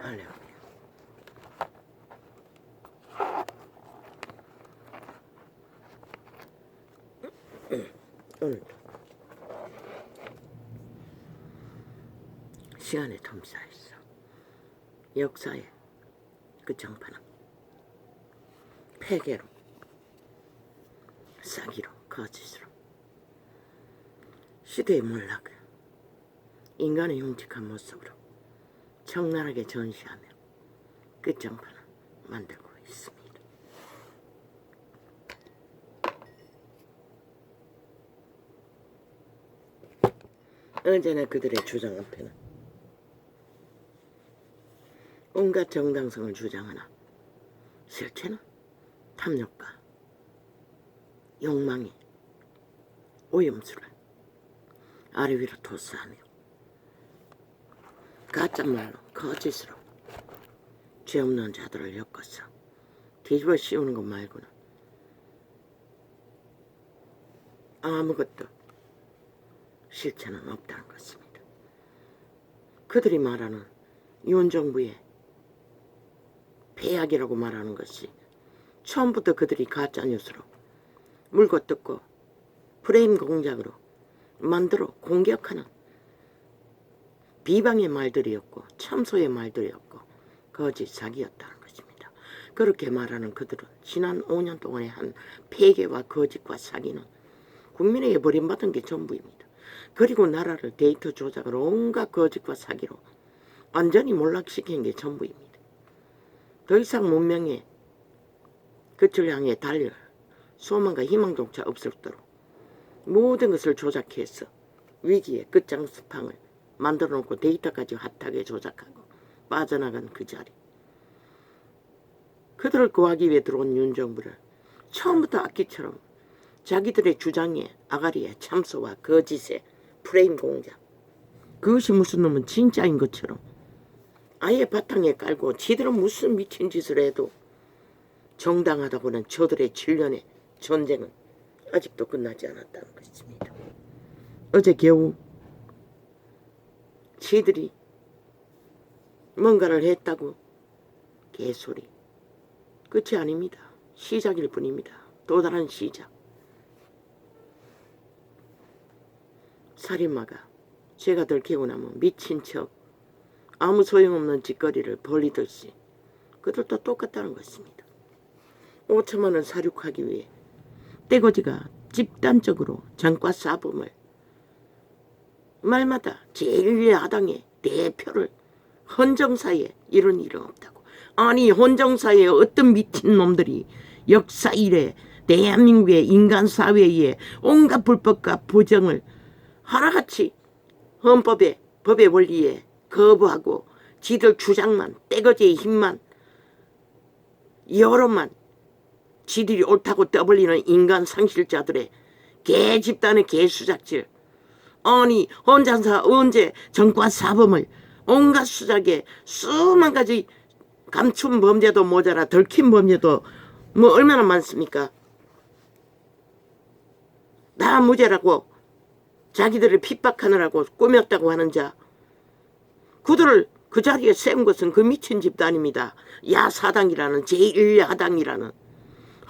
알려. 오늘도 시간의 틈 쌓였어. 역사의 끝장판은 폐괴로, 사기로, 거짓으로 시대의 몰락을 인간의 흉측한 모습으로 적나라하게 전시하며 끝장판을 만들고 있습니다. 언제나 그들의 주장 앞에는 온갖 정당성을 주장하나 실체는 탐욕과 욕망이 오염수를 아래 위로 토스하며 가짜말로 거짓으로 죄 없는 자들을 엮어서 뒤집어 씌우는 것 말고는 아무것도 실체는 없다는 것입니다. 그들이 말하는 윤정부의 폐악이라고 말하는 것이 처음부터 그들이 가짜뉴스로 물고 뜯고 프레임 공작으로 만들어 공격하는 비방의 말들이었고 참소의 말들이었고 거짓 사기였다는 것입니다. 그렇게 말하는 그들은 지난 5년 동안의 한 폐괴와 거짓과 사기는 국민에게 버림받은 게 전부입니다. 그리고 나라를 데이터 조작으로 온갖 거짓과 사기로 완전히 몰락시킨 게 전부입니다. 더 이상 문명의 끝을 향해 달릴 소망과 희망조차 없을도록 모든 것을 조작해서 위기의 끝장스팡을 만들어 놓고 데이터까지 핫하게 조작하고 빠져나간 그 자리. 그들을 구하기 위해 들어온 윤정부를 처음부터 악기처럼 자기들의 주장에 아가리에 참소와 거짓의 프레임 공작, 그것이 무슨 놈은 진짜인 것처럼 아예 바탕에 깔고 지들은 무슨 미친 짓을 해도 정당하다고는 저들의 7년의 전쟁은 아직도 끝나지 않았다는 것입니다. 어제 겨우 지들이 뭔가를 했다고 개소리. 끝이 아닙니다. 시작일 뿐입니다. 또 다른 시작. 살인마가 죄가 들키고 나면 미친 척 아무 소용없는 짓거리를 벌이듯이 그들도 똑같다는 것입니다. 5천만 원 사륙하기 위해 떼거지가 집단적으로 전과 사범을 말마다 제1야당의 대표를 헌정사에 이런 일은 없다고. 아니 헌정사에 어떤 미친놈들이 역사 이래 대한민국의 인간사회에 온갖 불법과 부정을 하나같이 헌법에 법의 원리에 거부하고 지들 주장만 떼거지의 힘만 여론만 지들이 옳다고 떠벌리는 인간 상실자들의 개 집단의 개수작질. 아니 헌정사 언제 정과 사범을 온갖 수작에 수만 가지 감춘 범죄도 모자라 덜킨 범죄도 뭐 얼마나 많습니까? 다 무죄라고 자기들을 핍박하느라고 꾸몄다고 하는 자, 그들을 그 자리에 세운 것은 그 미친 집단입니다. 야사당이라는 제1야당이라는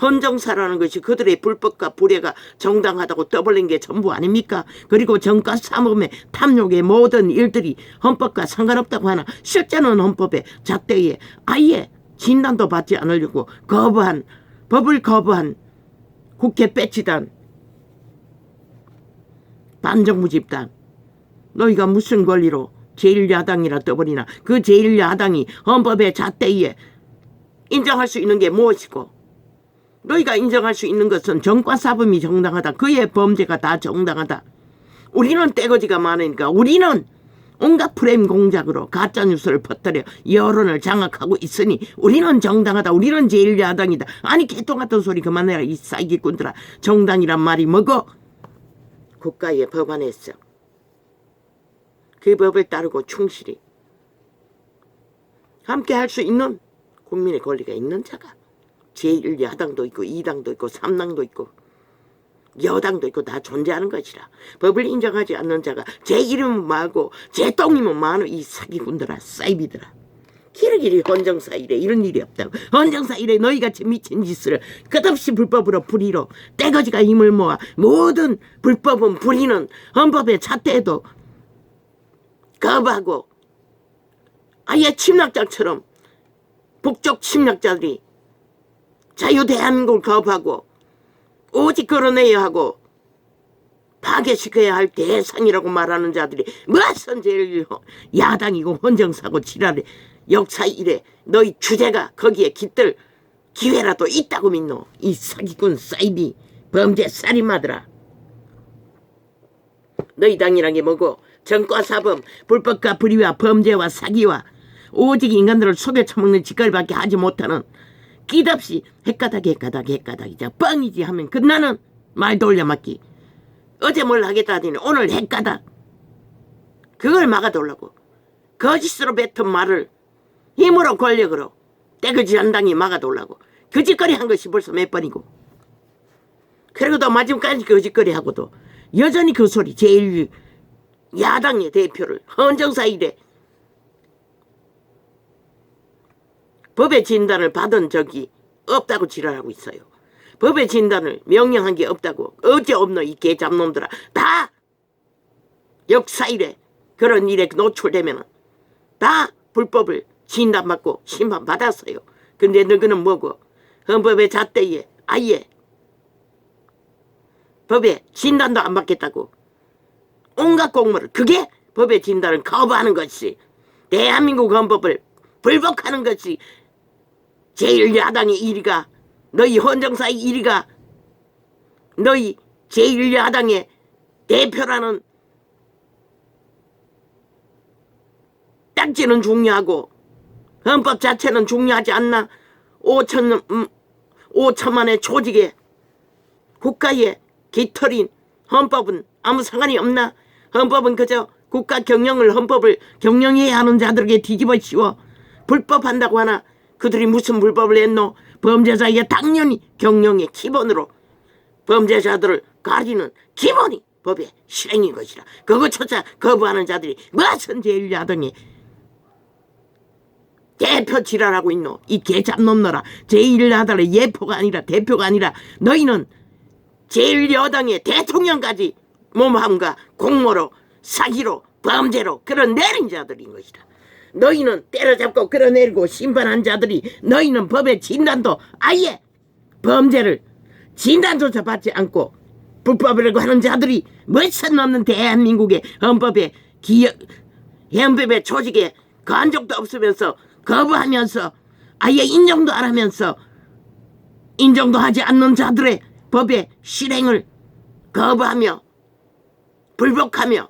헌정사라는 것이 그들의 불법과 불의가 정당하다고 떠벌린 게 전부 아닙니까? 그리고 정가 사범의 탐욕의 모든 일들이 헌법과 상관없다고 하나 실제는 헌법의 잣대에 아예 진단도 받지 않으려고 거부한 법을 거부한 국회 배치단 반정부 집단, 너희가 무슨 권리로 제1야당이라 떠버리나? 그 제1야당이 헌법의 잣대에 인정할 수 있는 게 무엇이고, 너희가 인정할 수 있는 것은 정과사범이 정당하다. 그의 범죄가 다 정당하다. 우리는 떼거지가 많으니까 우리는 온갖 프레임 공작으로 가짜뉴스를 퍼뜨려 여론을 장악하고 있으니 우리는 정당하다. 우리는 제1야당이다. 아니 개똥같은 소리 그만해라 이 싸이기꾼들아. 정당이란 말이 뭐고? 국가의 법안에서 그 법을 따르고 충실히 함께 할 수 있는 국민의 권리가 있는 자가 제1야당도 있고 2당도 있고 3당도 있고 여당도 있고 다 존재하는 것이라. 법을 인정하지 않는 자가 제 이름은 뭐하고 제 똥이면 뭐하노 이 사기꾼들아, 사이비들아. 기르기 일이 헌정사 일에 이런 일이 없다고. 헌정사 일에 너희같이 미친 짓을 끝없이 불법으로 불의로 떼거지가 힘을 모아 모든 불법은 불의는 헌법의 잣대에도 거부하고 아예 침략자처럼 북쪽 침략자들이 자유 대한민국을 거부하고 오직 끌어내야 하고 파괴시켜야 할 대상이라고 말하는 자들이 무슨 제일 야당이고 헌정사고 지랄에 역사 이래 너희 주제가 거기에 깃들 기회라도 있다고 믿노. 이 사기꾼 사이비 범죄 살인마들아. 너희 당이란 게 뭐고 정과사범 불법과 불의와 범죄와 사기와 오직 인간들을 속여 처먹는 짓거리밖에 하지 못하는 끼없이 헷가닥이자 뻥이지 하면 끝나는 말 돌려막기. 어제 뭘 하겠다 하더니 오늘 헷가닥. 그걸 막아달라고. 거짓으로 뱉은 말을 힘으로 권력으로 떼거지 한당이 막아달라고. 그 짓거리 한 것이 벌써 몇 번이고. 그리고도 마지막까지 그 짓거리 하고도 여전히 그 소리 제일 야당의 대표를 헌정사 일에 법의 진단을 받은 적이 없다고 지랄하고 있어요. 법의 진단을 명령한 게 없다고. 어째 없노 이 개잡놈들아. 다 역사 일에 그런 일에 노출되면 다 불법을 진단받고 심판받았어요. 근데 너희는 뭐고 헌법의 잣대에 아예 법의 진단도 안 받겠다고. 온갖 공무를 그게 법의 진단을 거부하는 것이 대한민국 헌법을 불복하는 것이 제1야당의 일이가 너희 헌정사의 일이가 너희 제1야당의 대표라는 딱지는 중요하고 헌법 자체는 중요하지 않나. 5천만의 조직에 국가의 깃털인 헌법은 아무 상관이 없나. 헌법은 그저 국가 경영을 헌법을 경영해야 하는 자들에게 뒤집어 씌워 불법한다고 하나. 그들이 무슨 불법을 했노. 범죄자에게 당연히 경영의 기본으로 범죄자들을 가리는 기본이 법의 실행인 것이라. 그것조차 거부하는 자들이 무슨 제1야당의 대표 지랄하고 있노. 이 개잡놈들아. 제1야당의 예포가 아니라 대표가 아니라 너희는 제1여당의 대통령까지 몸함과 공모로 사기로 범죄로 끌어내린 자들인 것이다. 너희는 때려잡고 끌어내리고 심판한 자들이 너희는 법의 진단도 아예 범죄를 진단조차 받지 않고 불법이라고 하는 자들이 무슨 없는 대한민국의 헌법의 헌법의 조직에 거한 적도 없으면서 거부하면서 아예 인정도 안 하면서 인정도 하지 않는 자들의 법의 실행을 거부하며 불복하며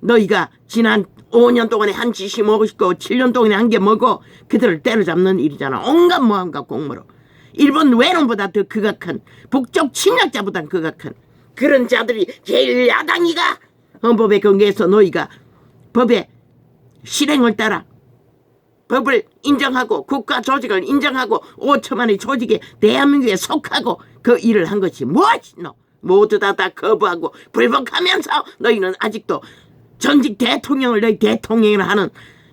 너희가 지난 5년 동안에 한 짓이 뭐고 7년 동안에 한 게 뭐고 그들을 때려잡는 일이잖아. 온갖 모함과 공모로. 일본 외놈보다 더 극악한 북쪽 침략자보다 극악한 그런 자들이 제일 야당이가 헌법에 근거해서 너희가 법의 실행을 따라 법을 인정하고 국가 조직을 인정하고 5천만의 조직에 대한민국에 속하고 그 일을 한 것이 무엇이노. 모두 다 거부하고 불복하면서 너희는 아직도 전직 대통령을 너희 대통령이라 하는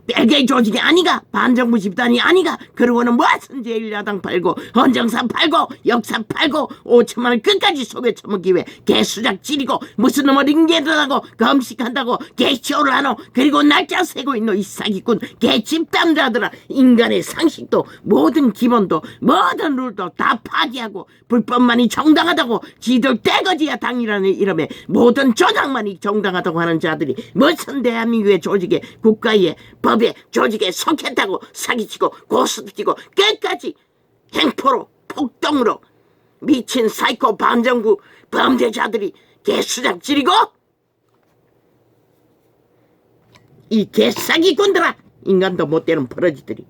별개의 조직이 아니가. 반정부 집단이 아니가. 그러고는 무슨 제1야당 팔고 헌정사 팔고 역사 팔고 5천만을 끝까지 속여 처먹기 위해 개수작 찌르고 무슨 놈을 링게드하고 검식한다고 개쇼를 하노. 그리고 날짜 세고 있노. 이 사기꾼 개집단자들아. 인간의 상식도 모든 기본도 모든 룰도 다 파기하고 불법만이 정당하다고 지들 떼거지야 당이라는 이름에 모든 조작만이 정당하다고 하는 자들이 무슨 대한민국의 조직에 국가의 법의 조직에 속했다고 사기치고 고스톱치고 끝까지 행포로 폭동으로 미친 사이코 반정부 범죄자들이 개수작 지르고 이 개사기꾼들아. 인간도 못되는 버러지들이.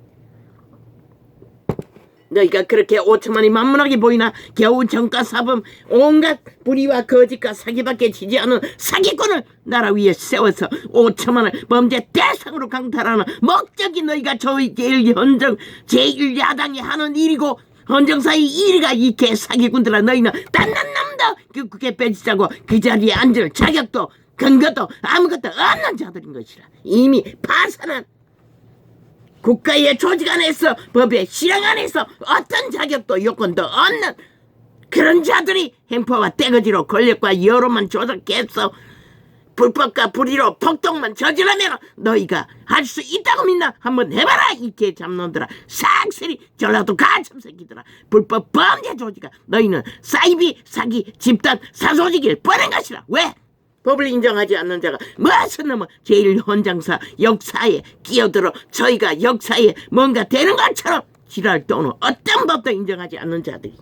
너희가 그렇게 5천만이 만문하게 보이나. 겨우 정가사범 온갖 불의와 거짓과 사기밖에 지지 않은 사기꾼을 나라 위에 세워서 5천만을 범죄 대상으로 강탈하는 목적이 너희가 저희 제1헌정 제1야당이 하는 일이고 헌정사의 일이가. 이 개사기꾼들아. 너희는 딴 놈도 그게 빼지자고 그 자리에 앉을 자격도 근거도 아무것도 없는 자들인 것이라. 이미 파산한 국가의 조직 안에서 법의 실행 안에서 어떤 자격도 요건도 없는 그런 자들이 행포와 떼거지로 권력과 여론만 조작해서 불법과 불의로 폭동만 저지르면 너희가 할 수 있다고 믿나? 한번 해봐라 이 개잡놈들아. 싹쓸이 전라도 가점새끼들아. 불법 범죄 조직아. 너희는 사이비 사기 집단 사조직일 뻔한 것이라. 왜? 법을 인정하지 않는 자가 무슨 놈의 제1헌장사 역사에 끼어들어 저희가 역사에 뭔가 되는 것처럼 지랄 떠는 어떤 법도 인정하지 않는 자들이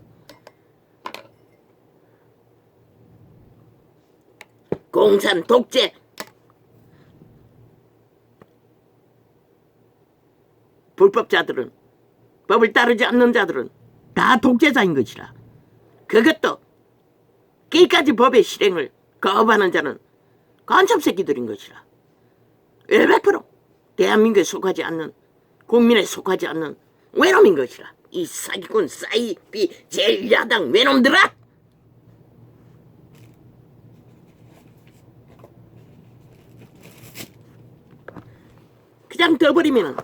공산 독재 불법자들은 법을 따르지 않는 자들은 다 독재자인 것이라. 그것도 끝까지 법의 실행을 거부하는 자는 간첩새끼들인 것이라. 100% 대한민국에 속하지 않는 국민에 속하지 않는 외놈인 것이라. 이 사기꾼 사이비 제1야당 외놈들아. 그냥 떠버리면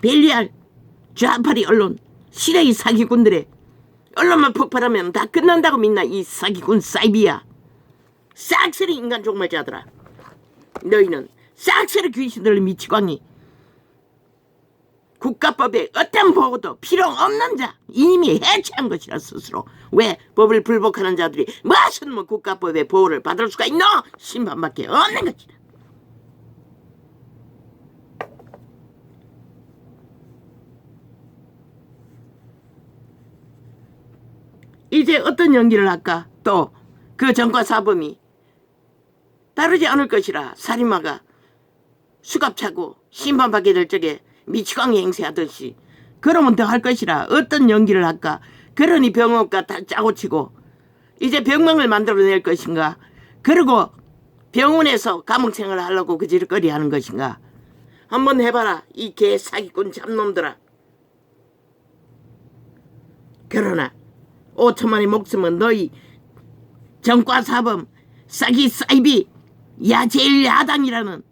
벨리알 좌파리 언론 시래의 사기꾼들의 언론만 폭발하면 다 끝난다고 믿나 이 사기꾼 사이비야. 싹쓸이 인간 종말자들아. 너희는 싹쓸이 귀신들 미치광이 국가법에 어떤 보호도 필요 없는 자 이미 해체한 것이라 스스로. 왜 법을 불복하는 자들이 무슨 국가법의 보호를 받을 수가 있노? 심판밖에 없는 것이라. 이제 어떤 연기를 할까? 또 그 전과사범이 따르지 않을 것이라. 살인마가 수갑차고 심판받게 될 적에 미치광이 행세하듯이 그러면 더 할 것이라. 어떤 연기를 할까? 그러니 병원과 다 짜고 치고 이제 병명을 만들어낼 것인가? 그리고 병원에서 감옥생활을 하려고 그 지르거리 하는 것인가? 한번 해봐라 이 개사기꾼 잡놈들아. 그러나 5천만의 목숨은 너희 전과사범 싸기 사이비 제1야당이라는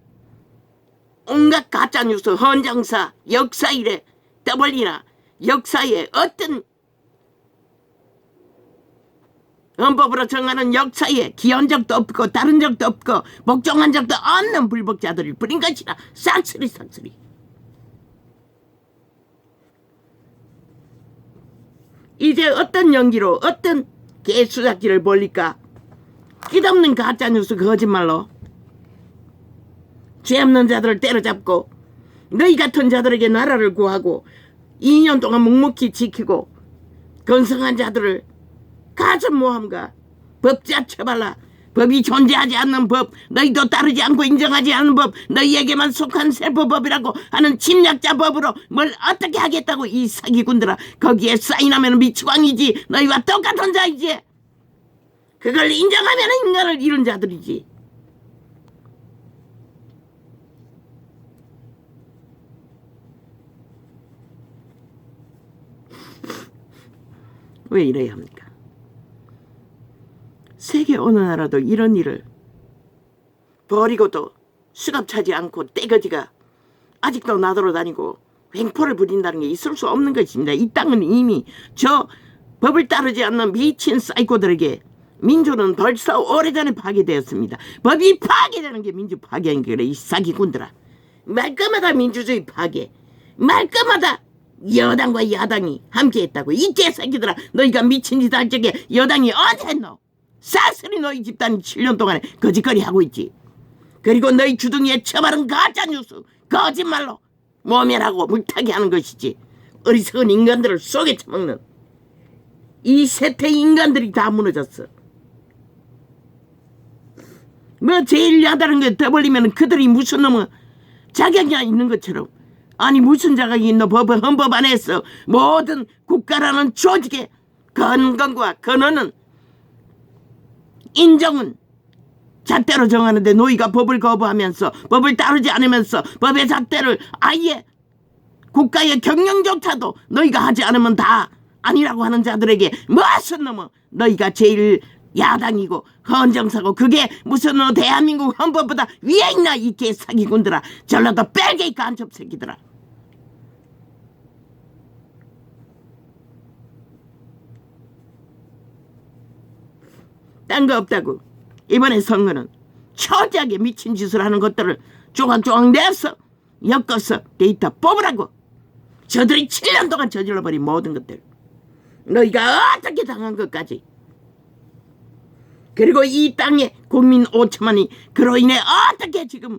온갖 가짜뉴스 헌정사 역사일에 떠벌리나 역사에 어떤 헌법으로 정하는 역사에 기한 적도 없고 다른 적도 없고 복종한 적도 없는 불법자들을 부린 것이라. 싹쓸이 싹쓸이. 이제 어떤 연기로 어떤 개수작기를 벌릴까? 끝없는 가짜뉴스 거짓말로 죄 없는 자들을 때려잡고 너희 같은 자들에게 나라를 구하고 2년 동안 묵묵히 지키고 건성한 자들을 가천모함과 법자 처발라 법이 존재하지 않는 법, 너희도 따르지 않고 인정하지 않는 법, 너희에게만 속한 세포법이라고 하는 침략자 법으로 뭘 어떻게 하겠다고 이 사기꾼들아. 거기에 사인하면 미치광이지. 너희와 똑같은 자이지. 그걸 인정하면 인간을 잃은 자들이지. 왜 이래야 합니까? 세계 어느 나라도 이런 일을 버리고도 수갑차지 않고 떼거지가 아직도 나돌아다니고 횡포를 부린다는 게 있을 수 없는 것입니다. 이 땅은 이미 저 법을 따르지 않는 미친 사이코들에게 민주는 벌써 오래전에 파괴되었습니다. 법이 파괴되는 게 민주 파괴인 그래. 이 사기꾼들아. 말끝마다 민주주의 파괴, 말끝마다 여당과 야당이 함께했다고. 이 개새끼들아. 너희가 미친 짓 할 적에 여당이 언제 했노? 싹쓸이 너희 집단이 7년 동안에 거짓거리 하고 있지. 그리고 너희 주둥이에 처바른 가짜뉴스 거짓말로 모멸하고 물타기 하는 것이지. 어리석은 인간들을 속에 처먹는 이 세태 인간들이 다 무너졌어. 뭐 제1야당인 게 떠벌리면 그들이 무슨 놈의 자격이 있는 것처럼. 아니 무슨 자격이 있노? 헌법 안에서 모든 국가라는 조직의 건강과 근원은 인정은 잣대로 정하는데 너희가 법을 거부하면서 법을 따르지 않으면서 법의 잣대를 아예 국가의 경영조차도 너희가 하지 않으면 다 아니라고 하는 자들에게 무슨 놈의 너희가 제일 야당이고 헌정사고 그게 무슨 대한민국 헌법보다 위에 있나 이 개사기꾼들아. 전라도 뺄게 이 간첩 새끼들아. 딴 거 없다고. 이번에 선거는 초지하게 미친 짓을 하는 것들을 조각조각 내서 엮어서 데이터 뽑으라고. 저들이 7년 동안 저질러버린 모든 것들 너희가 어떻게 당한 것까지, 그리고 이 땅에 국민 5천만이 그로 인해 어떻게 지금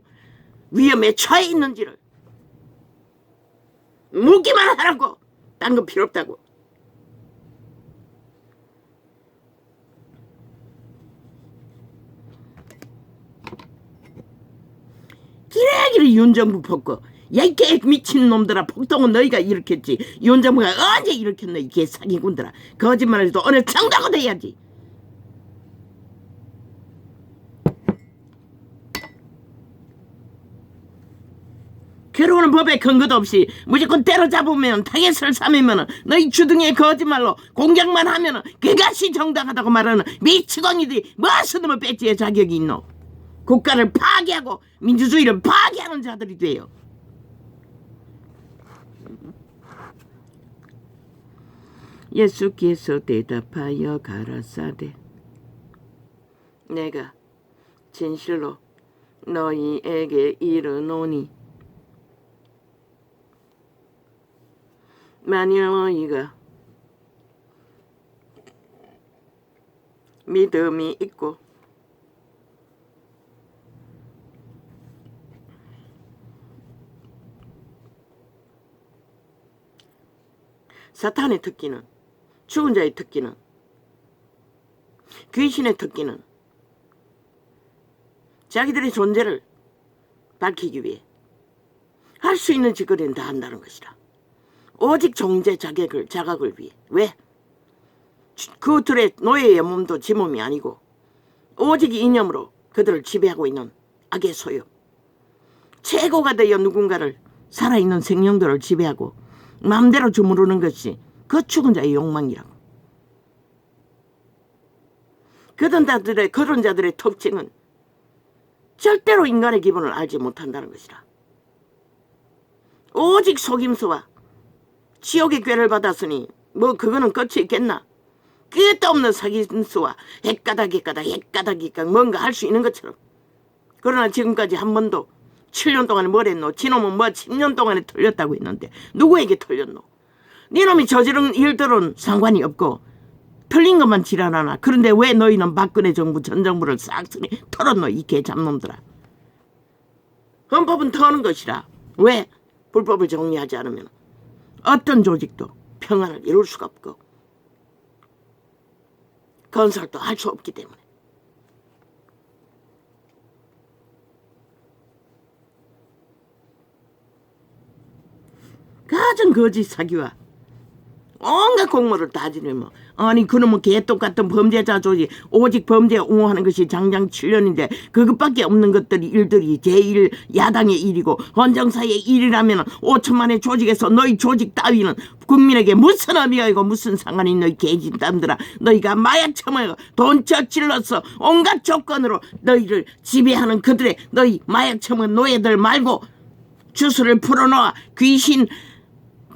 위험에 처해 있는지를 묻기만 하라고. 딴 거 필요 없다고. 기레기를 윤정부 폭거. 야, 이 개 미친놈들아. 폭동은 너희가 일으켰지. 윤정부가 언제 일으켰노 이 개사기꾼들아. 거짓말을 해도 오늘 청다고 돼야지. 괴로우는 법에 근거도 없이 무조건 때려잡으면 타겟을 삼으면 너희 주둥이에 거짓말로 공격만 하면 그것이 정당하다고 말하는 미치광이들이 무슨 놈의 배지의 자격이 있노. 국가를 파괴하고 민주주의를 파괴하는 자들이 돼요. 예수께서 대답하여 가라사대 내가 진실로 너희에게 이르노니 만일 너희가 믿음이 있고 사탄의 특기는, 죽은 자의 특기는, 귀신의 특기는 자기들의 존재를 밝히기 위해 할 수 있는 짓거리는 다 한다는 것이라. 오직 존재 자각을 위해. 왜? 그들의 노예의 몸도 지 몸이 아니고 오직 이념으로 그들을 지배하고 있는 악의 소유. 최고가 되어 누군가를 살아있는 생명들을 지배하고 마음대로 주무르는 것이 그 죽은 자의 욕망이라고. 그런 자들의 특징은 절대로 인간의 기분을 알지 못한다는 것이라. 오직 속임수와 지옥의 꾀를 받았으니 뭐 그거는 끝이 있겠나. 끝도 없는 속임수와 핵가닥 뭔가 할 수 있는 것처럼. 그러나 지금까지 한 번도 7년 동안에 뭘 했노? 지놈은 뭐 10년 동안에 틀렸다고 했는데 누구에게 틀렸노? 니놈이 저지른 일들은 상관이 없고 틀린 것만 지랄하나. 그런데 왜 너희는 박근혜 정부 전 정부를 싹쓸이 털었노 이 개잡놈들아. 헌법은 터는 것이라. 왜? 불법을 정리하지 않으면 어떤 조직도 평안을 이룰 수가 없고 건설도 할 수 없기 때문에. 가진 거짓 사기와 온갖 공모를 다 지르며 아니 그놈은 개똑같은 범죄자 조직 오직 범죄에 옹호하는 것이 장장 7년인데 그것밖에 없는 것들이 일들이 제1 야당의 일이고 헌정사의 일이라면 5천만의 조직에서 너희 조직 따위는 국민에게 무슨 의미가 있고 무슨 상관이 있노 이 개진땀들아. 너희가 마약 처먹어 돈 저질러서 온갖 조건으로 너희를 지배하는 그들의 너희 마약 처먹은 노예들 말고 주술을 풀어놓아 귀신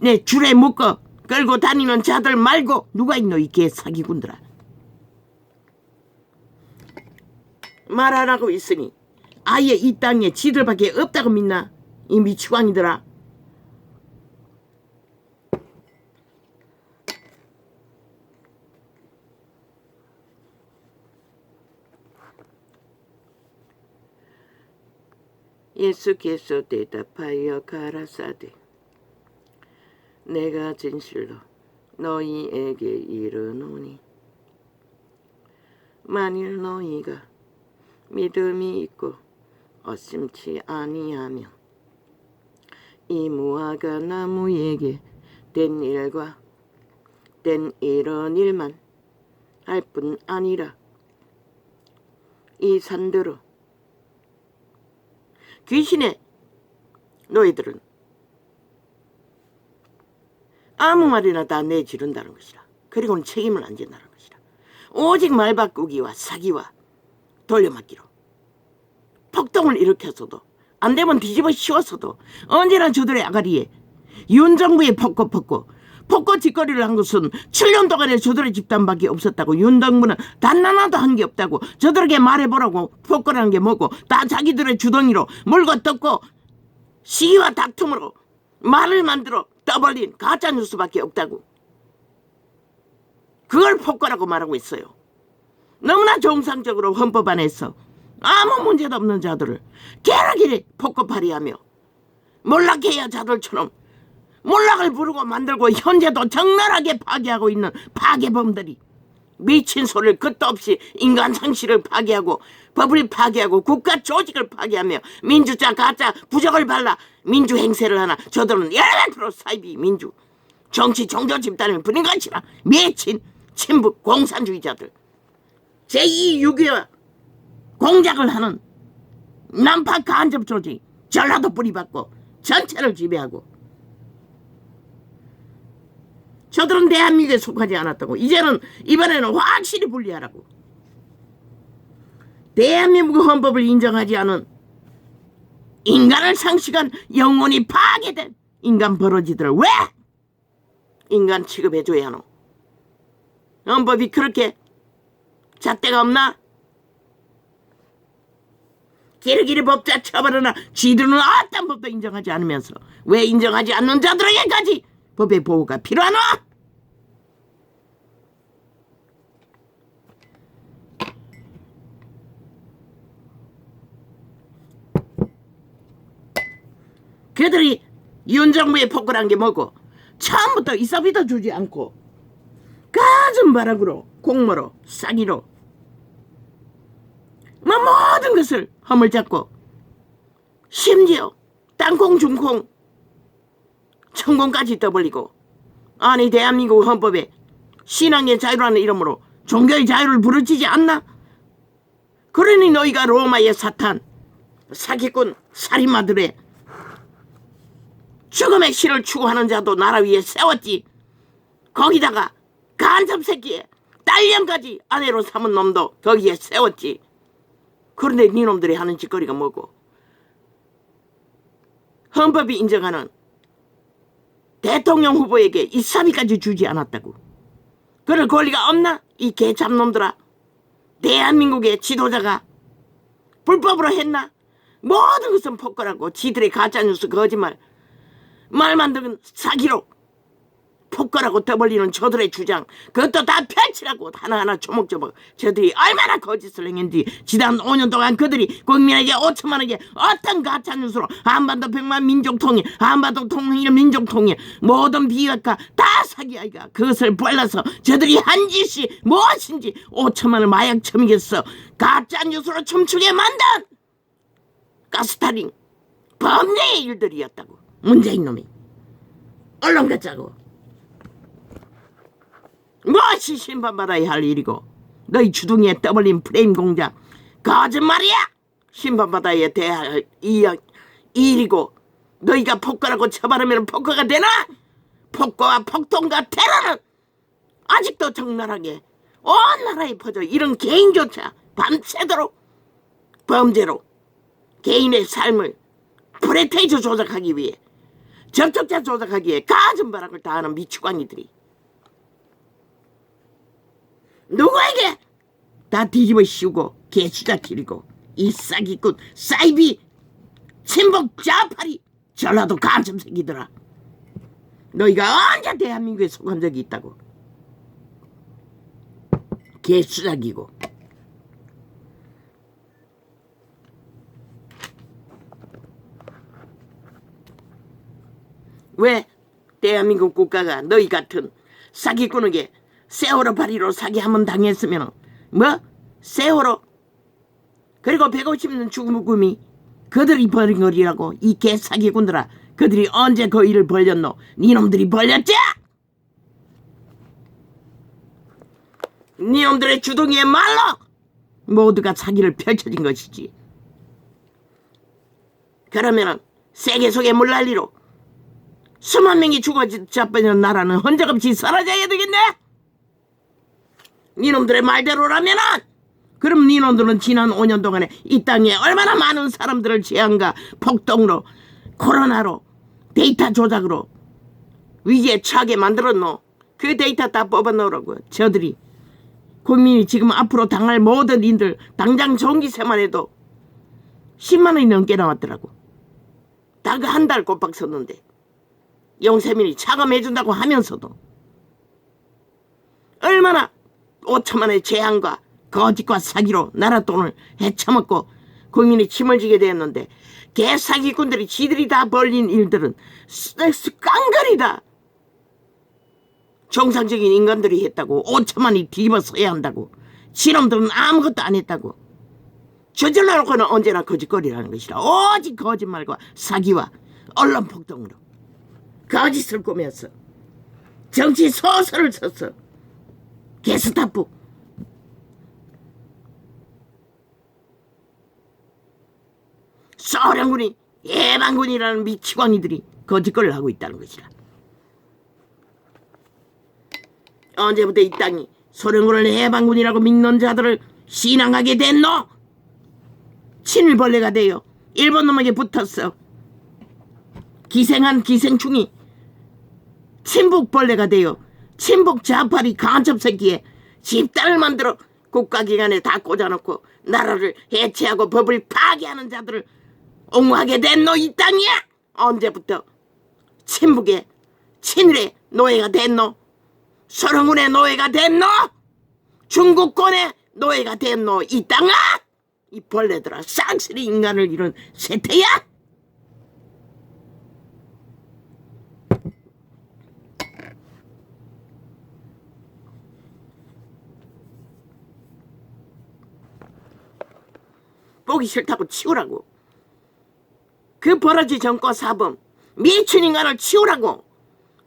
내 줄에 묶어 끌고 다니는 자들 말고 누가 있노 이 개사기꾼들아. 말 안 하고 있으니 아예 이 땅에 지들밖에 없다고 믿나 이 미치광이들아. 예수께서 대답하여 가라사대 내가 진실로 너희에게 이르노니 만일 너희가 믿음이 있고 어심치 아니하면 이 무화과 나무에게 된 일과 된 이런 일만 할 뿐 아니라 이 산들어 귀신의 너희들은 아무 말이나 다 내지른다는 것이라. 그리고는 책임을 안 진다는 것이라. 오직 말 바꾸기와 사기와 돌려막기로 폭동을 일으켰어도 안 되면 뒤집어 씌웠어도 언제나 저들의 아가리에 윤정부의 폭거 짓거리를 한 것은 7년 동안에 저들의 집단밖에 없었다고. 윤정부는 단 하나도 한 게 없다고 저들에게 말해보라고. 폭거라는 게 뭐고 다 자기들의 주둥이로 물고 뜯고 시기와 다툼으로 말을 만들어 떠벌린 가짜뉴스밖에 없다고. 그걸 폭거라고 말하고 있어요. 너무나 정상적으로 헌법 안에서 아무 문제도 없는 자들을 게으르게 폭거팔이하며 몰락해야 자들처럼 몰락을 부르고 만들고 현재도 적나라하게 파괴하고 있는 파괴범들이 미친 소리를 끝도 없이 인간 상식을 파괴하고 법을 파괴하고 국가 조직을 파괴하며 민주자 가짜 부적을 발라 민주 행세를 하나 저들은 100% 사이비 민주 정치 종교 집단을 부린 것이라 미친 친북 공산주의자들 제2 6.25 공작을 하는 남파 간접 조직 전라도 뿌리받고 전체를 지배하고 저들은 대한민국에 속하지 않았다고. 이번에는 확실히 분리하라고. 대한민국 헌법을 인정하지 않은 인간을 상식한 영혼이 파괴된 인간 버러지들을 왜 인간 취급해줘야 하노? 헌법이 그렇게 잣대가 없나? 기르기리 법자 처벌하나 지들은 어떤 법도 인정하지 않으면서 왜 인정하지 않는 자들에게까지 법의 보호가 필요하노? 그들이 윤정부의 폭거란 게 뭐고 처음부터 이사비도 주지 않고 가슴바락으로 공모로 싸기로 모든 것을 허물잡고 심지어 땅콩 중콩 천공까지 떠벌리고 아니 대한민국 헌법에 신앙의 자유라는 이름으로 종교의 자유를 부르짖지 않나? 그러니 너희가 로마의 사탄 사기꾼 살인마들의 죽음의 실을 추구하는 자도 나라 위에 세웠지. 거기다가 간첩 새끼에 딸년까지 아내로 삼은 놈도 거기에 세웠지. 그런데 니놈들이 하는 짓거리가 뭐고 헌법이 인정하는 대통령 후보에게 이 사비까지 주지 않았다고. 그럴 권리가 없나? 이 개잡놈들아. 대한민국의 지도자가 불법으로 했나? 모든 것은 폭거라고. 지들의 가짜뉴스 거짓말 말 만드는 사기로 폭거라고 떠벌리는 저들의 주장 그것도 다 펼치라고. 하나하나 조목조목 저들이 얼마나 거짓을 행했는지 지난 5년 동안 그들이 국민에게 5천만 원에 어떤 가짜뉴스로 한반도 100만 민족통일 한반도 통일 민족통일 모든 비핵화 다 사기 아이가. 그것을 벌려서 저들이 한 짓이 무엇인지 5천만 원 마약 처먹였어. 가짜뉴스로 춤추게 만든 가스타링 범죄의 일들이었다고. 문재인 놈이 언론 가짜고 무엇이 심판받아야 할 일이고 너희 주둥이에 떠벌린 프레임 공작 거짓말이야. 심판받아야 할 일이고 너희가 폭거라고 처벌하면 폭거가 되나? 폭거와 폭동과 테러는 아직도 적나라하게 온 나라에 퍼져. 이런 개인조차 밤새도록 범죄로 개인의 삶을 프레테이저 조작하기 위해 접촉자 조작하기 위해 가슴바락을 다하는 미치광이들이 누구에게 다 뒤집어 씌우고 개수자 기리고 이 사기꾼 사이비 친북 자파리 전라도 간첩새끼들아. 너희가 언제 대한민국에 속한 적이 있다고. 개수작이고 왜 대한민국 국가가 너희 같은 사기꾼에게 세월호 파리로 사기 한번 당했으면 뭐? 세월호 그리고 150년 죽음이 그들이 벌인 거리라고. 이 개사기꾼들아. 그들이 언제 그 일을 벌렸노? 니놈들이 벌렸지? 니놈들의 주둥이에 말로 모두가 사기를 펼쳐진 것이지. 그러면은 세계 속의 물난리로 수만 명이 죽어 자빠지는 나라는 흔적없이 사라져야 되겠네? 니놈들의 말대로라면은 그럼 니놈들은 지난 5년 동안에 이 땅에 얼마나 많은 사람들을 재앙과 폭동으로 코로나로 데이터 조작으로 위기에 처하게 만들었노. 그 데이터 다 뽑아놓으라고. 저들이 국민이 지금 앞으로 당할 모든 일들 당장 전기세만 해도 10만 원이 넘게 나왔더라고. 딱 한 달 꼬박 썼는데 영세민이 차감해준다고 하면서도 얼마나 5천만 원의 재앙과 거짓과 사기로 나라 돈을 헤쳐먹고 국민이 침을 지게 되었는데 개사기꾼들이 지들이 다 벌린 일들은 깡거리다. 정상적인 인간들이 했다고 5천만 원이 뒤집어서야 한다고. 지놈들은 아무것도 안 했다고. 저질러 놓고는 언제나 거짓거리라는 것이라. 오직 거짓말과 사기와 언론 폭동으로 거짓을 꾸며서 정치 소설을 썼어. 게스타프 소련군이 예방군이라는 미치광이들이 거짓거리를 하고 있다는 것이라. 언제부터 이 땅이 소련군을 해방군이라고 믿는 자들을 신앙하게 됐노? 친일벌레가 되어 일본 놈에게 붙었어. 기생한 기생충이 친북벌레가 되어 친북 좌파리 간첩새끼에 집단을 만들어 국가기관에 다 꽂아놓고 나라를 해체하고 법을 파괴하는 자들을 옹호하게 됐노? 이 땅이야? 언제부터 친북의 친일의 노예가 됐노? 소련군의 노예가 됐노? 중국권의 노예가 됐노? 이 땅아? 이 벌레들아, 쌍쓸이 인간을 이룬 세태야? 보기 싫다고 치우라고. 그 버러지 정권 사범 미친 인간을 치우라고.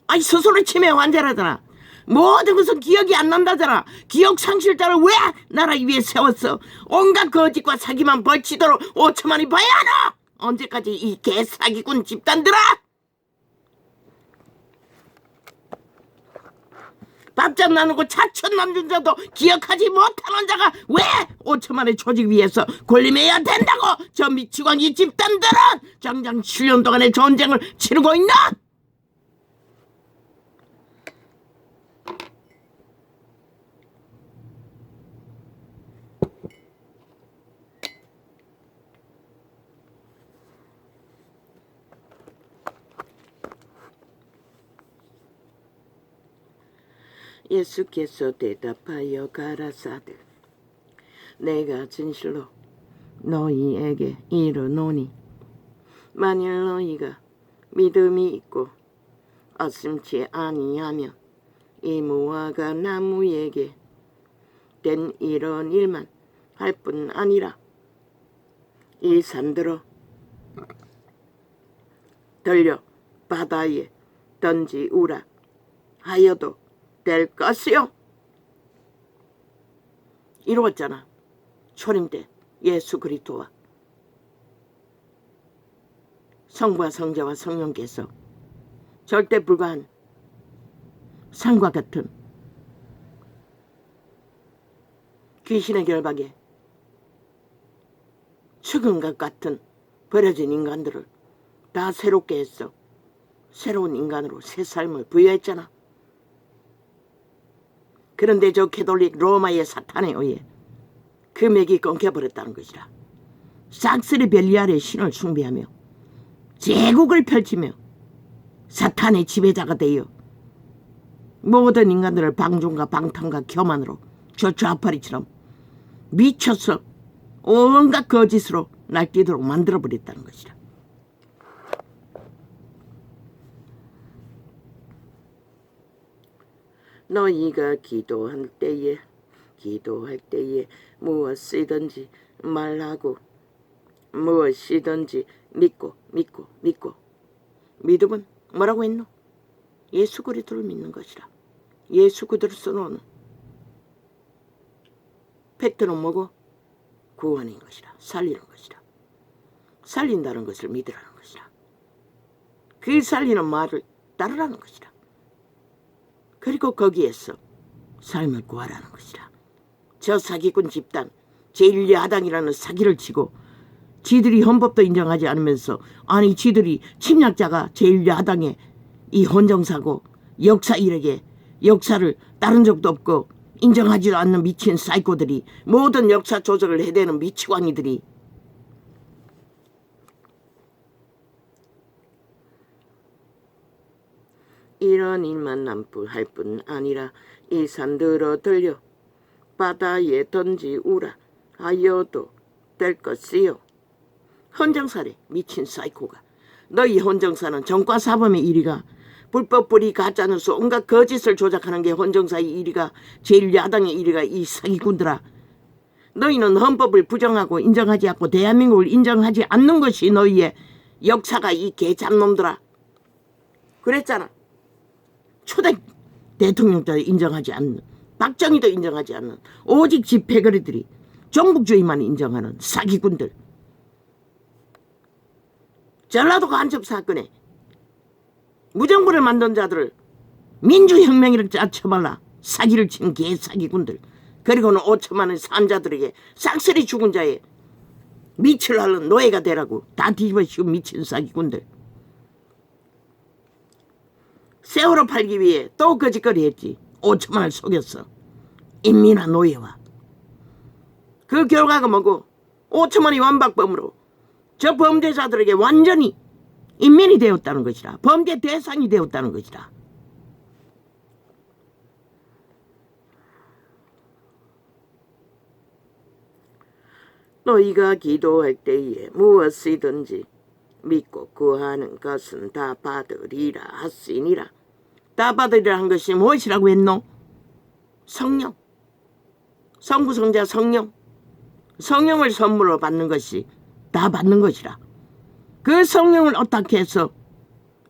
아니 스스로 치매 환자라잖아. 모든 것은 기억이 안 난다잖아. 기억 상실자를 왜 나라 위에 세웠어? 온갖 거짓과 사기만 벌치도록 5천만이 봐야 하나? 언제까지 이 개사기꾼 집단들아? 밥값 나누고 차천 남준 자도 기억하지 못하는 자가 왜 5천만의 조직 위에서 군림해야 된다고? 저 미치광이 집단들은 정작 7년 동안의 전쟁을 치르고 있나? 예수께서 대답하여 가라사대 내가 진실로 너희에게 이르노니 만일 너희가 믿음이 있고 어심치 아니하면 이 무화과 나무에게 된 이런 일만 할 뿐 아니라 이 산들어 들려 바다에 던지우라 하여도 될 것이요. 이루었잖아. 초림 때 예수 그리스도와 성부와 성자와 성령께서 절대 불가한 산과 같은 귀신의 결박에 죽은 것 같은 버려진 인간들을 다 새롭게 했어. 새로운 인간으로 새 삶을 부여했잖아. 그런데 저 캐톨릭 로마의 사탄에 의해 그 맥이 끊겨버렸다는 것이라. 싹쓸이 벨리알의 신을 숭배하며 제국을 펼치며 사탄의 지배자가 되어 모든 인간들을 방종과 방탕과 교만으로 저 좌파리처럼 미쳐서 온갖 거짓으로 날뛰도록 만들어버렸다는 것이라. 너희가 기도할 때에 무엇이든지 말하고 무엇이든지 믿고 믿음은 뭐라고 했노? 예수 그리스도를 믿는 것이라. 예수 그리스도는 팩트는 뭐고? 구원인 것이라. 살리는 것이라. 살린다는 것을 믿으라는 것이라. 그 살리는 말을 따르라는 것이라. 그리고 거기에서 삶을 구하라는 것이라. 저 사기꾼 집단 제1야당이라는 사기를 치고 지들이 헌법도 인정하지 않으면서 아니 지들이 침략자가 제1야당의 이 헌정사고 역사 이력에 역사를 따른 적도 없고 인정하지도 않는 미친 사이코들이 모든 역사 조작을 해대는 미치광이들이 이런 일만 남할 뿐 아니라 이 산들어 들려 바다에 던지우라 하여도 될 것이요. 헌정사래 미친 사이코가. 너희 헌정사는 정과사범의 일이가 불법 뿌리 가짜뉴스 온갖 거짓을 조작하는 게 헌정사의 일이가 제1야당의 일이가 이 사기꾼들아. 너희는 헌법을 부정하고 인정하지 않고 대한민국을 인정하지 않는 것이 너희의 역사가 이 개잡놈들아. 그랬잖아. 초대 대통령도 인정하지 않는 박정희도 인정하지 않는 오직 집회거리들이 종북주의만 인정하는 사기꾼들. 전라도 간첩 사건에 무정부를 만든 자들을 민주혁명이라고 짜쳐발라 사기를 친 개사기꾼들. 그리고는 5천만 원 산자들에게 싹쓸이 죽은 자의 밑을 앓는 노예가 되라고 다 뒤집어 씌운 미친 사기꾼들. 세월호 팔기 위해 또 거짓거리 했지. 5천만 원을 속였어. 인민화 노예와. 그 결과가 뭐고 5천만 원이 완박범으로 저 범죄자들에게 완전히 인민이 되었다는 것이라. 범죄 대상이 되었다는 것이라. 너희가 기도할 때에 무엇이든지 믿고 구하는 것은 다 받으리라 하시니라. 다 받으리라 한 것이 무엇이라고 했노? 성령. 성부성자 성령. 성령을 선물로 받는 것이 다 받는 것이라. 그 성령을 어떻게 해서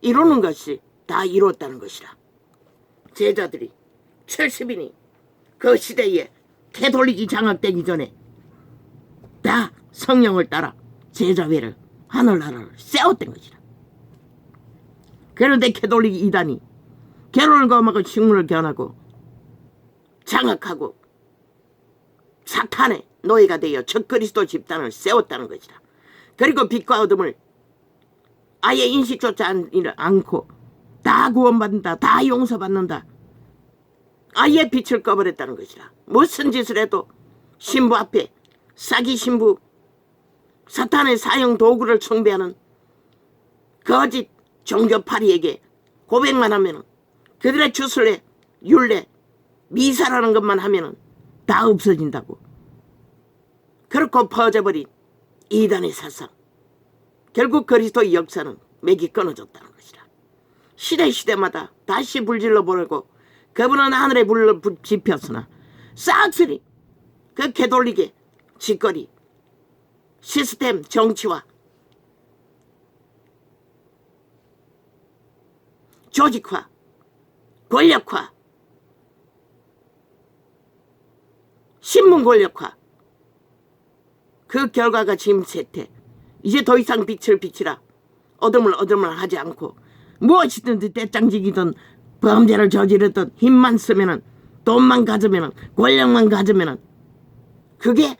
이루는 것이 다 이루었다는 것이라. 제자들이 70인이 그 시대에 캐톨릭이 장악되기 전에 다 성령을 따라 제자회를 하늘나라를 세웠던 것이라. 그런데 캐톨릭 이단이 결혼을 거하고 식물을 견하고 장악하고 사탄의 노예가 되어 적그리스도 집단을 세웠다는 것이라. 그리고 빛과 어둠을 아예 인식조차 않고 다 구원받는다, 다 용서받는다, 아예 빛을 꺼버렸다는 것이라. 무슨 짓을 해도 신부 앞에 사기 신부, 사탄의 사형 도구를 숭배하는 거짓 종교파리에게 고백만 하면 그들의 주술래, 율례, 미사라는 것만 하면 다 없어진다고. 그렇고 퍼져버린 이단의 사상. 결국 그리스도의 역사는 맥이 끊어졌다는 것이라. 시대마다 다시 불질러 보려고 그분은 하늘에 불을 지폈으나 싹쓸이 그 캐톨릭의 짓거리, 시스템, 정치와 조직화, 권력화, 신문 권력화, 그 결과가 지금 세태. 이제 더 이상 빛을 비치라. 어둠을 하지 않고 무엇이든지 떼짱지기든 범죄를 저지르든 힘만 쓰면은, 돈만 가지면은, 권력만 가지면은 그게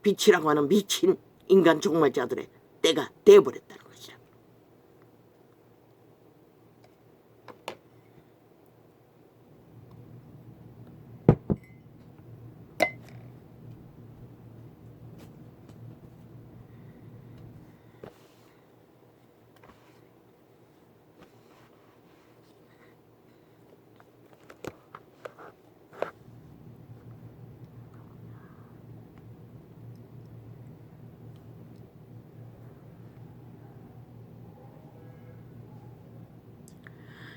빛이라고 하는 미친 인간 종말자들의 때가 되어버렸다는 것이라.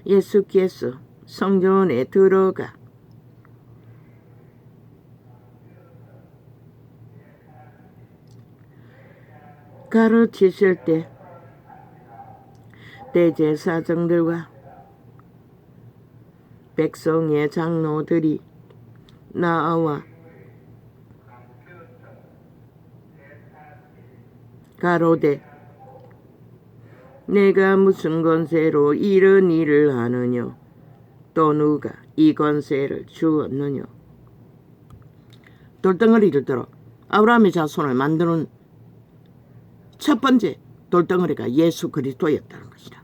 예수께서 성전에 들어가 가르치실 때 대제사장들과 백성의 장로들이 나와 가로되 내가 무슨 권세로 이런 일을 하느냐? 또 누가 이 권세를 주었느냐? 돌덩어리를 들어 아브라함의 자손을 만드는 첫 번째 돌덩어리가 예수 그리스도였다는 것이다.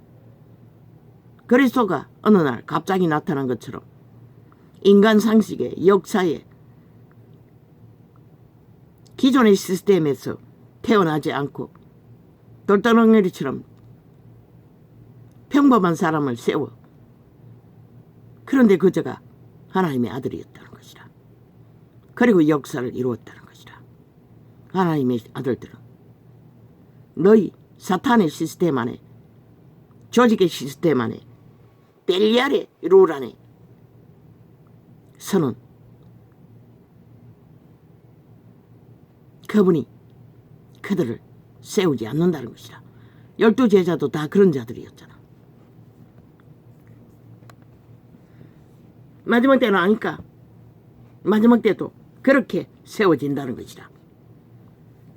그리스도가 어느 날 갑자기 나타난 것처럼 인간 상식에, 역사에, 기존의 시스템에서 태어나지 않고 돌덩어리처럼 평범한 사람을 세워, 그런데 그저가 하나님의 아들이었다는 것이다. 그리고 역사를 이루었다는 것이다. 하나님의 아들들은 너희 사탄의 시스템 안에, 조직의 시스템 안에, 벨리알의 룰 안에 서는 그분이 그들을 세우지 않는다는 것이다. 12제자도 다 그런 자들이었잖아. 마지막 때는 아니까 마지막 때도 그렇게 세워진다는 것이다.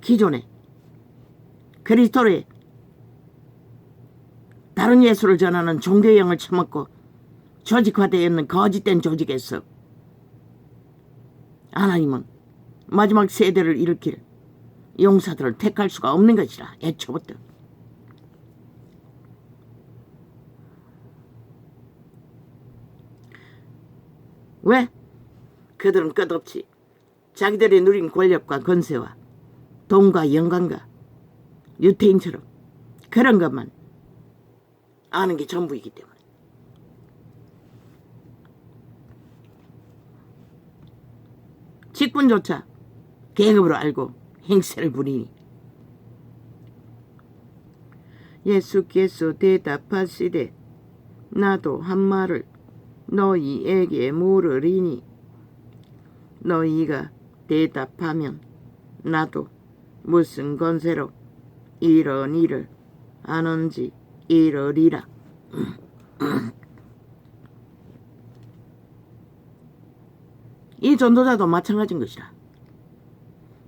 기존에 그리스도의 다른 예수를 전하는 종교형을 처먹고 조직화되어 있는 거짓된 조직에서 하나님은 마지막 세대를 일으킬 용사들을 택할 수가 없는 것이라. 애초부터. 왜? 그들은 끝없이 자기들이 누린 권력과 권세와 돈과 영광과 유태인처럼 그런 것만 아는 게 전부이기 때문에. 직분조차 계급으로 알고 행세를 부리니 예수께서 대답하시되 나도 한 말을 너희에게 물으리니 너희가 대답하면 나도 무슨 권세로 이런 일을 하는지 이러리라. 이 전도자도 마찬가지인 것이라.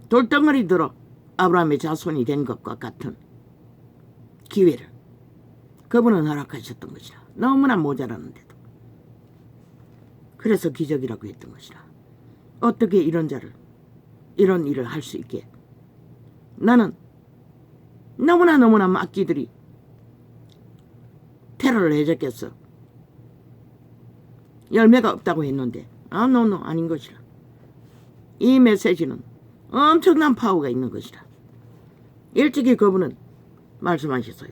돌덩어리 들어 아브라함의 자손이 된 것과 같은 기회를 그분은 허락하셨던 것이라. 너무나 모자랐는데도. 그래서 기적이라고 했던 것이라. 어떻게 이런 자를, 이런 일을 할 수 있게. 나는 너무나 막기들이 테러를 해줬겠어. 열매가 없다고 했는데 노 아닌 것이라. 이 메시지는 엄청난 파워가 있는 것이라. 일찍이 그분은 말씀하셨어요.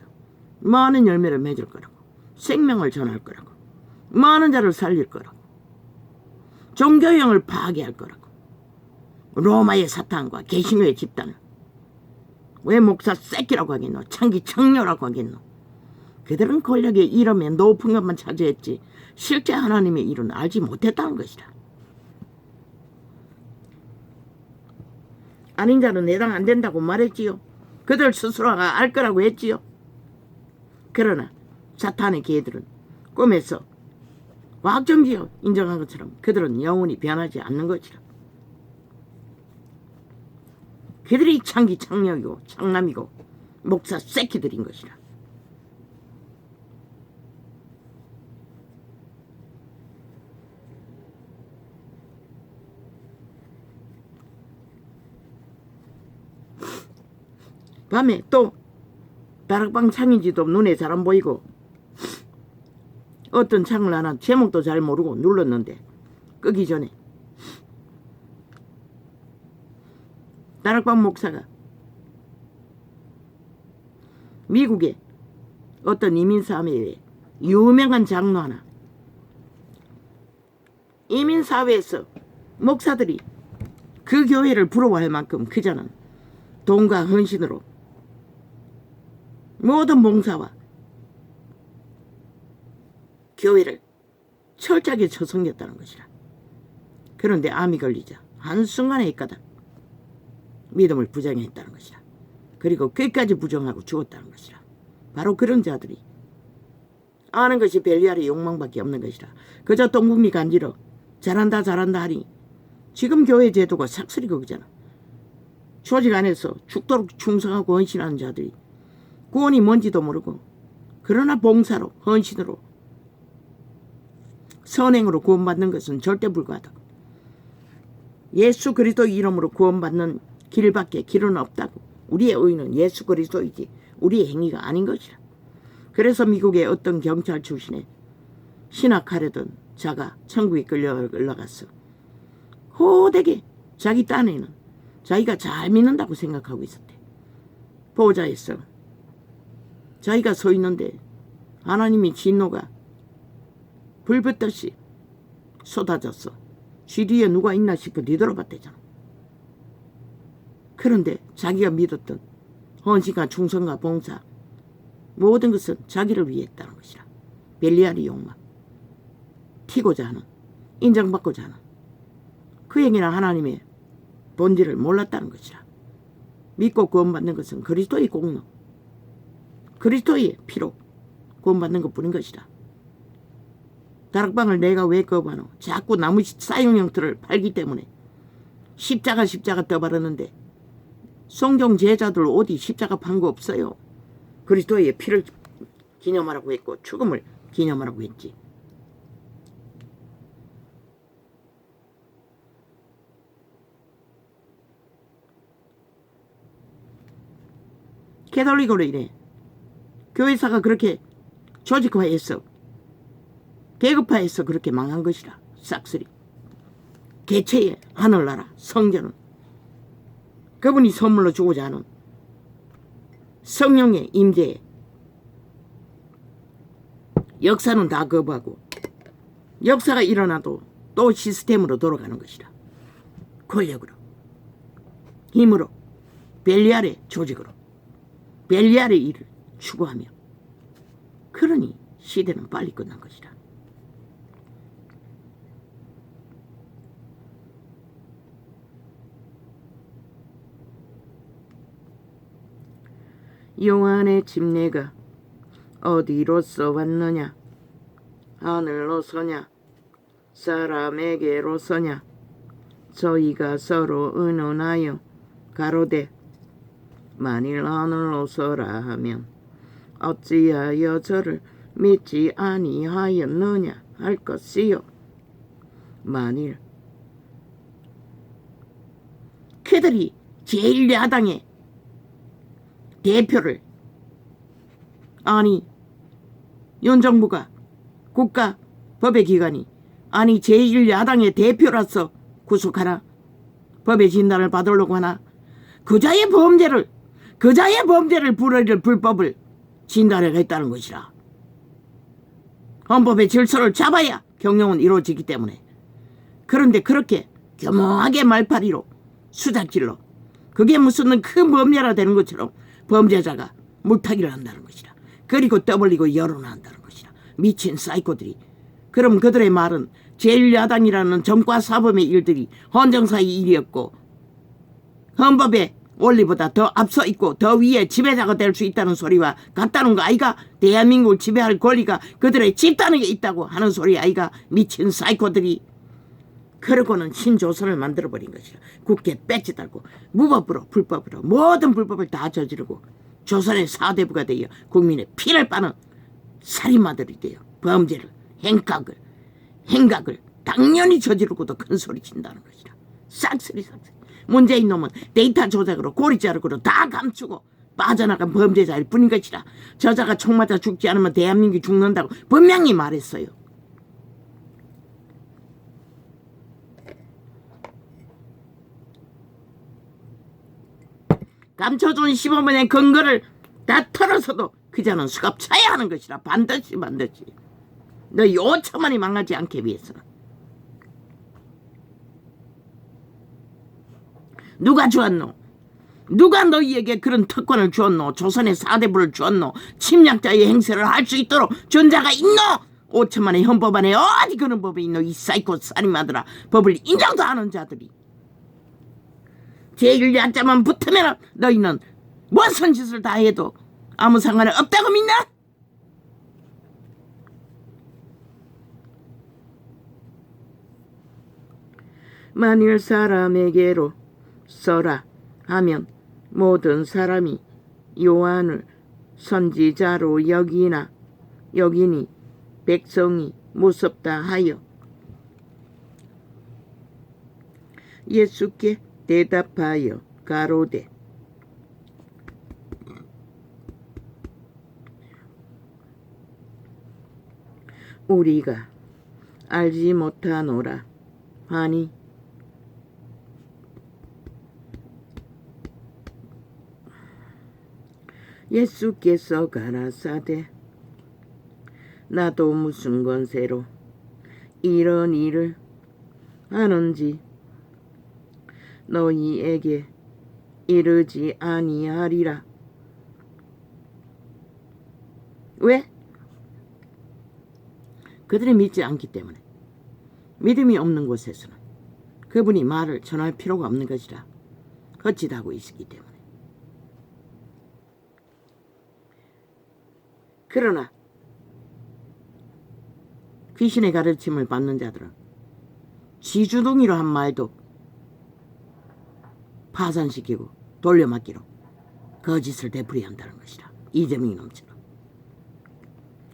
많은 열매를 맺을 거라고, 생명을 전할 거라고, 많은 자를 살릴 거라고, 종교형을 파괴할 거라고, 로마의 사탄과 개신교의 집단을 왜 목사 새끼라고 하겠노? 창기 청녀라고 하겠노? 그들은 권력의 이름에 높은 것만 차지했지 실제 하나님의 일은 알지 못했다는 것이다. 아닌 자는 해당 안 된다고 말했지요. 그들 스스로가 알 거라고 했지요. 그러나 사탄의 개들은 꿈에서 과학정지요 인정한 것처럼 그들은 영원히 변하지 않는 것이라. 그들이 창기 창녀이고 창남이고 목사 새끼들인 것이라. 밤에 또 다락방 창인지도 눈에 잘 안 보이고 어떤 창을 하나 제목도 잘 모르고 눌렀는데 끄기 전에 다락방 목사가 미국의 어떤 이민사회의 유명한 장로 하나, 이민사회에서 목사들이 그 교회를 부러워할 만큼 그자는 돈과 헌신으로 모든 봉사와 교회를 철저하게 처성겼다는 것이라. 그런데 암이 걸리자 한순간에 이까닥 믿음을 부정했다는 것이라. 그리고 끝까지 부정하고 죽었다는 것이라. 바로 그런 자들이 아는 것이 벨리알의 욕망밖에 없는 것이라. 그저 똥국미 간지러 잘한다 하니 지금 교회 제도가 삭슬이고 그잖아. 조직 안에서 죽도록 충성하고 헌신하는 자들이 구원이 뭔지도 모르고 그러나 봉사로 헌신으로 선행으로 구원받는 것은 절대 불가하다. 예수 그리스도 이름으로 구원받는 길밖에 길은 없다고. 우리의 의는 예수 그리스도이지 우리의 행위가 아닌 것이라. 그래서 미국의 어떤 경찰 출신의 신학하려던 자가 천국에 끌려 올라갔어. 호되게 자기 딴에는 자기가 잘 믿는다고 생각하고 있었대. 보호자에서 자기가 서 있는데 하나님이 진노가 불붙듯이 쏟아졌어. 쥐 뒤에 누가 있나 싶어 뒤돌아봤대잖아. 그런데 자기가 믿었던 헌신과 충성과 봉사 모든 것은 자기를 위해 했다는 것이라. 벨리알이 욕망, 튀고자 하는, 인정받고자 하는 그에게는 하나님의 본질을 몰랐다는 것이라. 믿고 구원받는 것은 그리스도의 공로, 그리스도의 피로 구원받는 것뿐인 것이다. 다락방을 내가 왜 거부하노? 자꾸 나무 사용 형태를 팔기 때문에 십자가 떠바르는데 성경 제자들 어디 십자가 판 거 없어요. 그리스도의 피를 기념하라고 했고 죽음을 기념하라고 했지. 캐톨릭으로 이래. 교회사가 그렇게 조직화했어. 계급화해서 그렇게 망한 것이라. 싹쓸이. 개체의 하늘나라 성전은 그분이 선물로 주고자 하는 성령의 임재에 역사는 다 거부하고 역사가 일어나도 또 시스템으로 돌아가는 것이라. 권력으로, 힘으로, 벨리알의 조직으로, 벨리알의 일을 추구하며 그러니 시대는 빨리 끝난 것이라. 요한의 집내가 어디로서 왔느냐? 하늘로서냐? 사람에게로서냐? 저희가 서로 의논하여 가로되 만일 하늘로서라 하면 어찌하여 저를 믿지 아니하였느냐 할 것이요. 만일 그들이 제1야당의 대표를 아니 윤정부가 국가 법의 기관이 아니 제1야당의 대표로서 구속하나 법의 진단을 받으려고 하나 그자의 범죄를 부르릴 불법을 진단하겠다는 것이라. 헌법의 질서를 잡아야 경영은 이루어지기 때문에. 그런데 그렇게 교묘하게 말파리로 수작질로 그게 무슨 큰 범죄라 되는 것처럼 범죄자가 물타기를 한다는 것이라. 그리고 떠벌리고 여론한다는 것이라. 미친 사이코들이. 그럼 그들의 말은 제1야당이라는 정과 사범의 일들이 헌정사의 일이었고 헌법의 원리보다 더 앞서 있고 더 위에 지배자가 될 수 있다는 소리와 같다는 거 아이가? 대한민국을 지배할 권리가 그들의 집단에게 있다고 하는 소리 아이가? 미친 사이코들이. 그러고는 신조선을 만들어버린 것이라. 국회 배지 달고 무법으로 불법으로 모든 불법을 다 저지르고 조선의 사대부가 되어 국민의 피를 빠는 살인마들이 되어 범죄를 행각을 당연히 저지르고도 큰 소리 친다는 것이라. 싹쓸이. 문재인 놈은 데이터 조작으로 고리 자르고도 다 감추고 빠져나간 범죄자일 뿐인 것이라. 저자가 총 맞아 죽지 않으면 대한민국이 죽는다고 분명히 말했어요. 감춰준 15번의 근거를 다 털어서도 그자는 수갑 차야 하는 것이라. 반드시 너 5천만이 망하지 않게 위해서는. 누가 주었노? 누가 너희에게 그런 특권을 주었노? 조선의 사대부를 주었노? 침략자의 행세를 할 수 있도록 준 자가 있노? 5천만의 헌법 안에 어디 그런 법이 있노? 이 사이코 살인마들아. 법을 인정도 하는 자들이. 제1야자만 붙으면 너희는 무슨 짓을 다 해도 아무 상관이 없다고 믿나? 만일 사람에게로 써라 하면 모든 사람이 요한을 선지자로 여기니 백성이 무섭다 하여 예수께 대답하여 가로되 우리가 알지 못하노라 하니 예수께서 가라사대 나도 무슨 권세로 이런 일을 하는지 너희에게 이르지 아니하리라. 왜? 그들이 믿지 않기 때문에. 믿음이 없는 곳에서는 그분이 말을 전할 필요가 없는 것이라 거짓하고 있기 때문에. 그러나 귀신의 가르침을 받는 자들은 지주둥이로 한 말도 파산시키고 돌려막기로 거짓을 되풀이한다는 것이라. 이재명 이놈처럼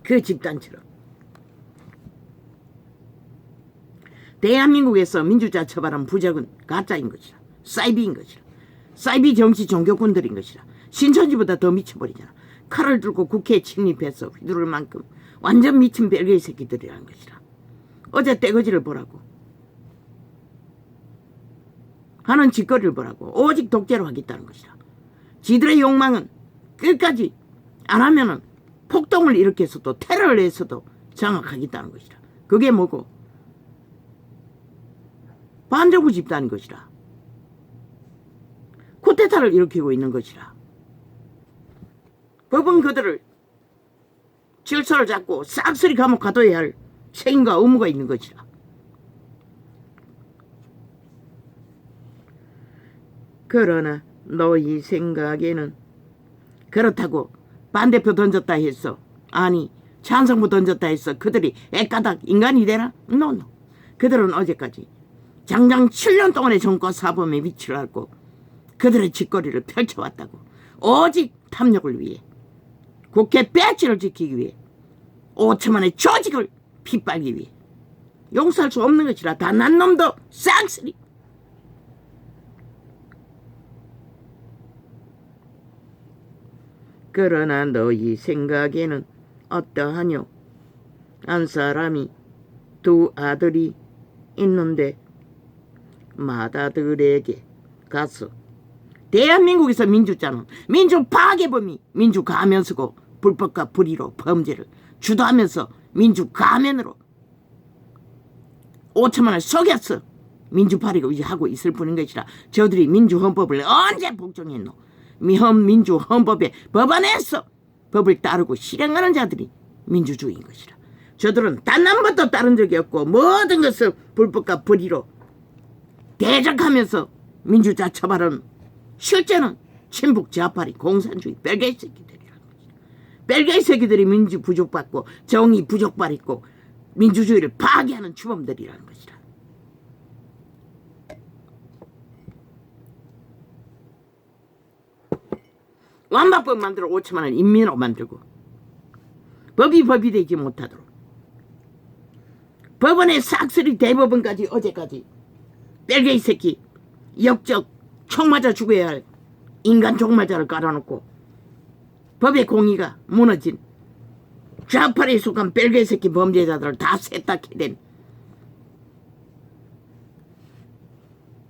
그 집단처럼. 대한민국에서 민주자 처벌한 부적은 가짜인 것이라. 사이비인 것이라. 사이비 정치 종교꾼들인 것이라. 신천지보다 더 미쳐버리잖아. 칼을 들고 국회에 침입해서 휘두를 만큼 완전 미친 별개의 새끼들이라는 것이라. 어제 떼거지를 보라고 하는 짓거리를 보라고. 오직 독재로 하겠다는 것이라. 지들의 욕망은 끝까지 안 하면은 폭동을 일으켜서도 테러를 해서도 장악하겠다는 것이라. 그게 뭐고? 반정부 집단인 것이라. 쿠데타를 일으키고 있는 것이라. 법은 그들을 질서를 잡고 싹쓸이 감옥 가둬야 할 책임과 의무가 있는 것이라. 그러나 너희 생각에는 그렇다고 반대표 던졌다 했어. 아니 찬성부 던졌다 했어. 그들이 애까닥 인간이 되나? 노노. 그들은 어제까지 장장 7년 동안의 정권 사범의 위치를 알고 그들의 짓거리를 펼쳐왔다고. 오직 탐욕을 위해, 국회 배지를 지키기 위해, 5천만의 조직을 핏빨기 위해 용서할 수 없는 것이라. 다 난 놈도 쌍쓰리. 그러나 너희 생각에는 어떠하뇨? 한 사람이 두 아들이 있는데 맏아들에게 가서, 대한민국에서 민주자는 민주 파괴범이 민주 가면서고 불법과 불의로 범죄를 주도하면서 민주 가면으로 5천만 원을 속였어. 민주파리가 하고 있을 뿐인 것이라. 저들이 민주헌법을 언제 복종했노? 민주헌법에 법안에서 법을 따르고 실행하는 자들이 민주주의인 것이라. 저들은 단 한 번도 따른 적이 없고 모든 것을 불법과 불의로 대적하면서 민주자 처벌은 실제는 친북 좌파리 공산주의 별개의 새끼들이라는 것이다. 별개의 새끼들이 민주 부족받고 정의 부족받고 민주주의를 파괴하는 주범들이라는 것이다. 완박법 만들어 5천만 원 인민으로 만들고 법이 되지 못하도록 법원의 싹쓸이 대법원까지 어제까지 별개의 새끼 역적 총 맞아 죽어야 할 인간 종말자를 깔아놓고 법의 공의가 무너진 좌파리에 속한 별개의 새끼 범죄자들을 다 세탁해낸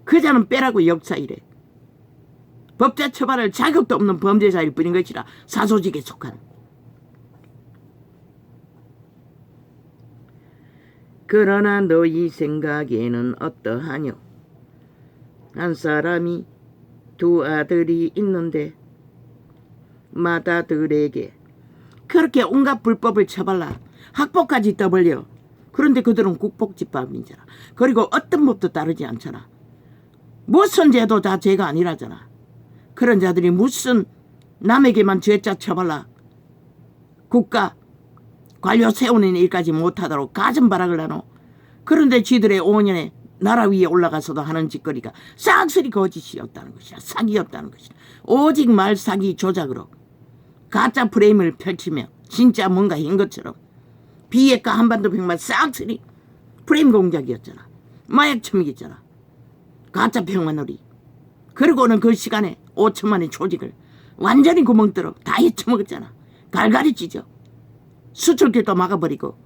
그 자는 빼라고 역사이래. 법자 처벌할 자격도 없는 범죄자일 뿐인 것이라. 사소직에 속한. 그러나 너희 생각에는 어떠하뇨? 한 사람이 두 아들이 있는데 맏아들에게 그렇게 온갖 불법을 처발라 학폭까지 떠벌려. 그런데 그들은 국폭집합인잖아. 그리고 어떤 법도 따르지 않잖아. 무슨 죄도 다 죄가 아니라잖아. 그런 자들이 무슨 남에게만 죄자 처발라 국가 관료 세우는 일까지 못하도록 가슴바락을 하노. 그런데 지들의 5년에 나라 위에 올라가서도 하는 짓거리가 싹쓸이 거짓이었다는 것이라. 사기였다는 것이라. 오직 말 사기 조작으로 가짜 프레임을 펼치며 진짜 뭔가인 것처럼 비핵화 한반도 백만 싹쓸이 프레임 공작이었잖아. 마약 처먹이었잖아. 가짜 평화놀이. 그리고는 그 시간에 5천만의 조직을 완전히 구멍 뚫어 다 헤쳐먹었잖아. 갈갈이 찢어. 수출길도 막아버리고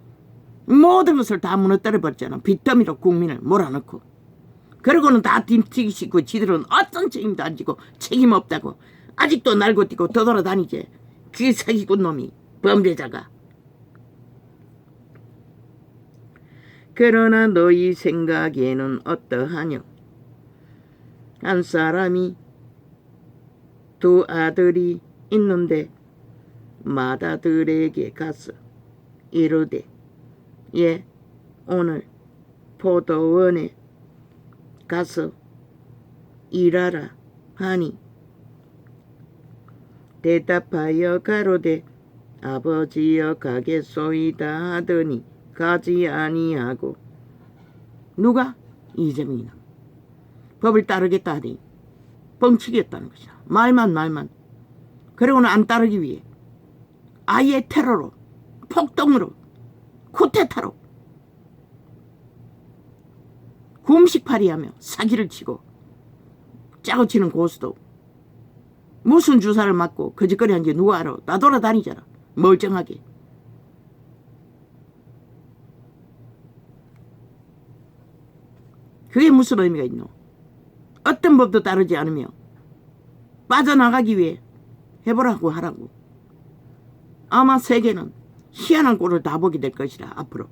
모든 것을 다 무너뜨려 버렸잖아. 빚더미로 국민을 몰아넣고. 그리고는 다 뒷튀기시고 지들은 어떤 책임도 안 지고 책임 없다고 아직도 날고뛰고 떠돌아다니지. 그 사기꾼 놈이, 범죄자가. 그러나 너희 생각에는 어떠하뇨? 한 사람이 두 아들이 있는데 맏아들에게 가서 이르되 예 오늘 포도원에 가서 일하라 하니 대답하여 가로되 아버지여 가겠소이다 하더니 가지 아니하고. 누가? 이재명이나 법을 따르겠다 하더니 뻥치겠다는 것이다. 말만. 그리고는 안 따르기 위해 아예 테러로, 폭동으로, 쿠데타로 곰식팔이하며 사기를 치고 짜고 치는 고수도 무슨 주사를 맞고 거짓거리 한 게 누가 알아. 나돌아다니잖아. 멀쩡하게. 그게 무슨 의미가 있노? 어떤 법도 따르지 않으며 빠져나가기 위해 해보라고 하라고. 아마 세계는 희한한 꼴을 다 보게 될 것이라. 앞으로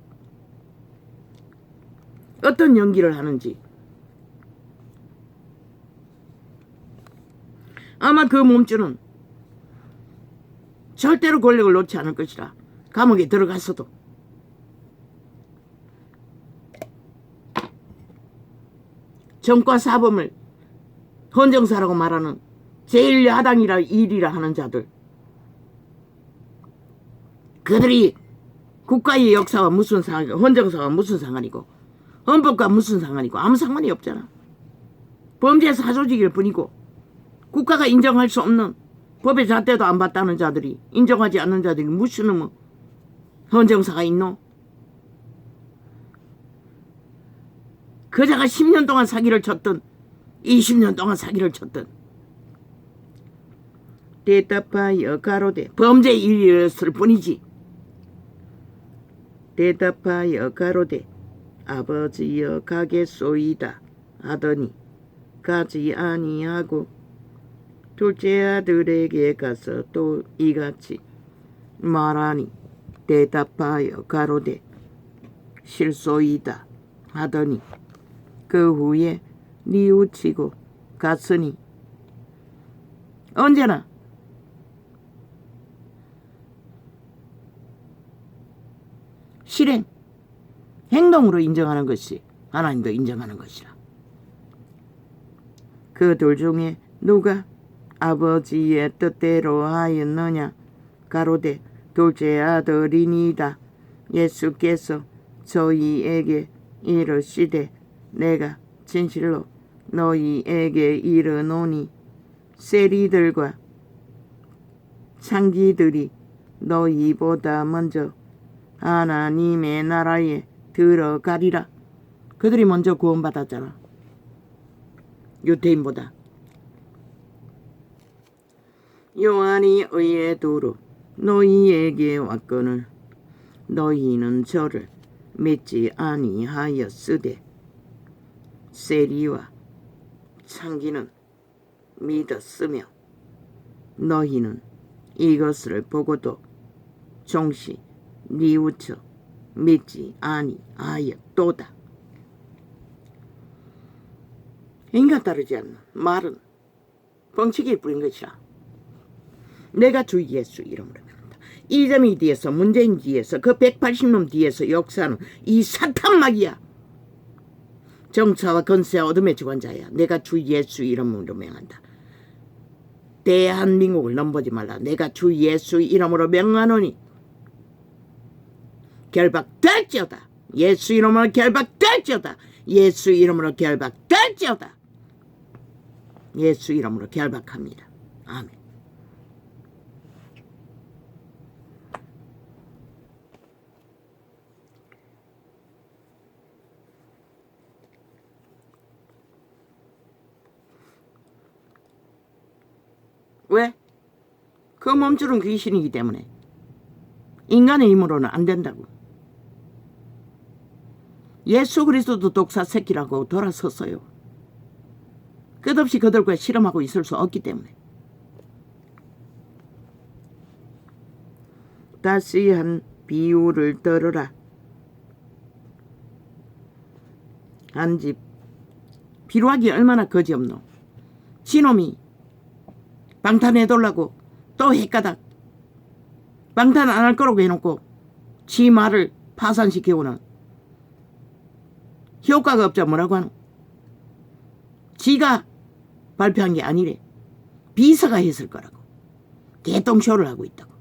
어떤 연기를 하는지. 아마 그 몸주는 절대로 권력을 놓지 않을 것이라. 감옥에 들어갔어도. 정과 사범을 헌정사라고 말하는 제1야당이라 일이라 하는 자들, 그들이 국가의 역사와 무슨 상관이고 헌정사와 무슨 상관이고 헌법과 무슨 상관이고 아무 상관이 없잖아. 범죄 사조직일 뿐이고 국가가 인정할 수 없는 법의 잣대도 안 받다는 자들이, 인정하지 않는 자들이 무슨 놈의 헌정사가 있노? 그자가 10년 동안 사기를 쳤든 20년 동안 사기를 쳤든 대답하여 가로되 범죄 일이었을 뿐이지. 대답하여 가로되 아버지여 가겠소이다 하더니 가지 아니하고 둘째 아들에게 가서 또 이같이 말하니 대답하여 가로되 실소이다 하더니 그 후에 뉘우치고 갔으니. 언제나 실행, 행동으로 인정하는 것이 하나님도 인정하는 것이라. 그 둘 중에 누가 아버지의 뜻대로 하였느냐? 가로되 둘째 아들이니이다. 예수께서 저희에게 이르시되 내가 진실로 너희에게 이르노니 세리들과 창기들이 너희보다 먼저 하나님의 나라에 들어가리라. 그들이 먼저 구원받았잖아. 유대인보다. 요한이 의에 두루 너희에게 왔거늘 너희는 저를 믿지 아니하였으되 세리와 창기는 믿었으며 너희는 이것을 보고도 종시 뉘우쳐 믿지 아니하였도다. 인간 따르지 않는 말은 뻥치기일 뿐인 것이라. 내가 주 예수 이름으로 명한다. 이재명 뒤에서, 문재인 뒤에서, 그 180놈 뒤에서 역사하는 이 사탄마귀야. 정차와 건세와 어둠의 주관자야. 내가 주 예수 이름으로 명한다. 대한민국을 넘보지 말라. 내가 주 예수 이름으로 명하노니 결박될지어다. 예수 이름으로 결박될지어다. 예수 이름으로 결박될지어다. 예수 이름으로 결박합니다. 아멘. 왜? 그 몸줄은 귀신이기 때문에. 인간의 힘으로는 안 된다고. 예수 그리스도도 독사 새끼라고 돌아섰어요. 끝없이 그들과 실험하고 있을 수 없기 때문에. 다시 한 비유를 들으라. 한 집 비루하기 얼마나 거지없노. 지놈이 방탄해달라고 또 헷가닥 방탄 안 할 거라고 해놓고 지 말을 파산시키고는 효과가 없자 뭐라고 하노. 지가 발표한 게 아니래. 비서가 했을 거라고. 개똥쇼를 하고 있다고.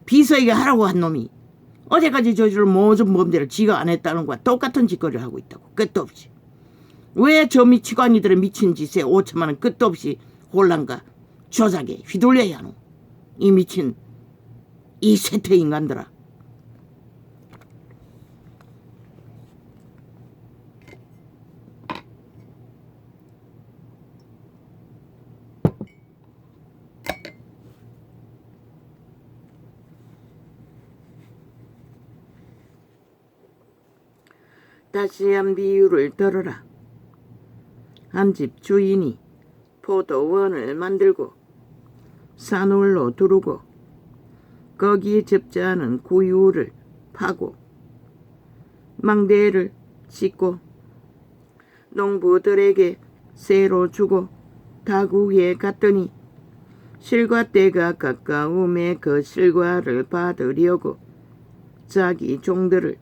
비서에게 하라고 한 놈이 어제까지 저지른 모든 범죄를 지가 안 했다는 거와 똑같은 짓거리를 하고 있다고. 끝도 없이. 왜 저 미치광이들의 미친 짓에 5천만 원 끝도 없이 혼란과 조작에 휘둘려야 하노. 이 미친 이 쇠퇴 인간들아. 다시 한 비유를 들어라. 한 집 주인이 포도원을 만들고 산울로 두르고 거기에 접지하는 구유를 파고 망대를 씻고 농부들에게 새로 주고 다구에 갔더니 실과 때가 가까움에 그 실과를 받으려고 자기 종들을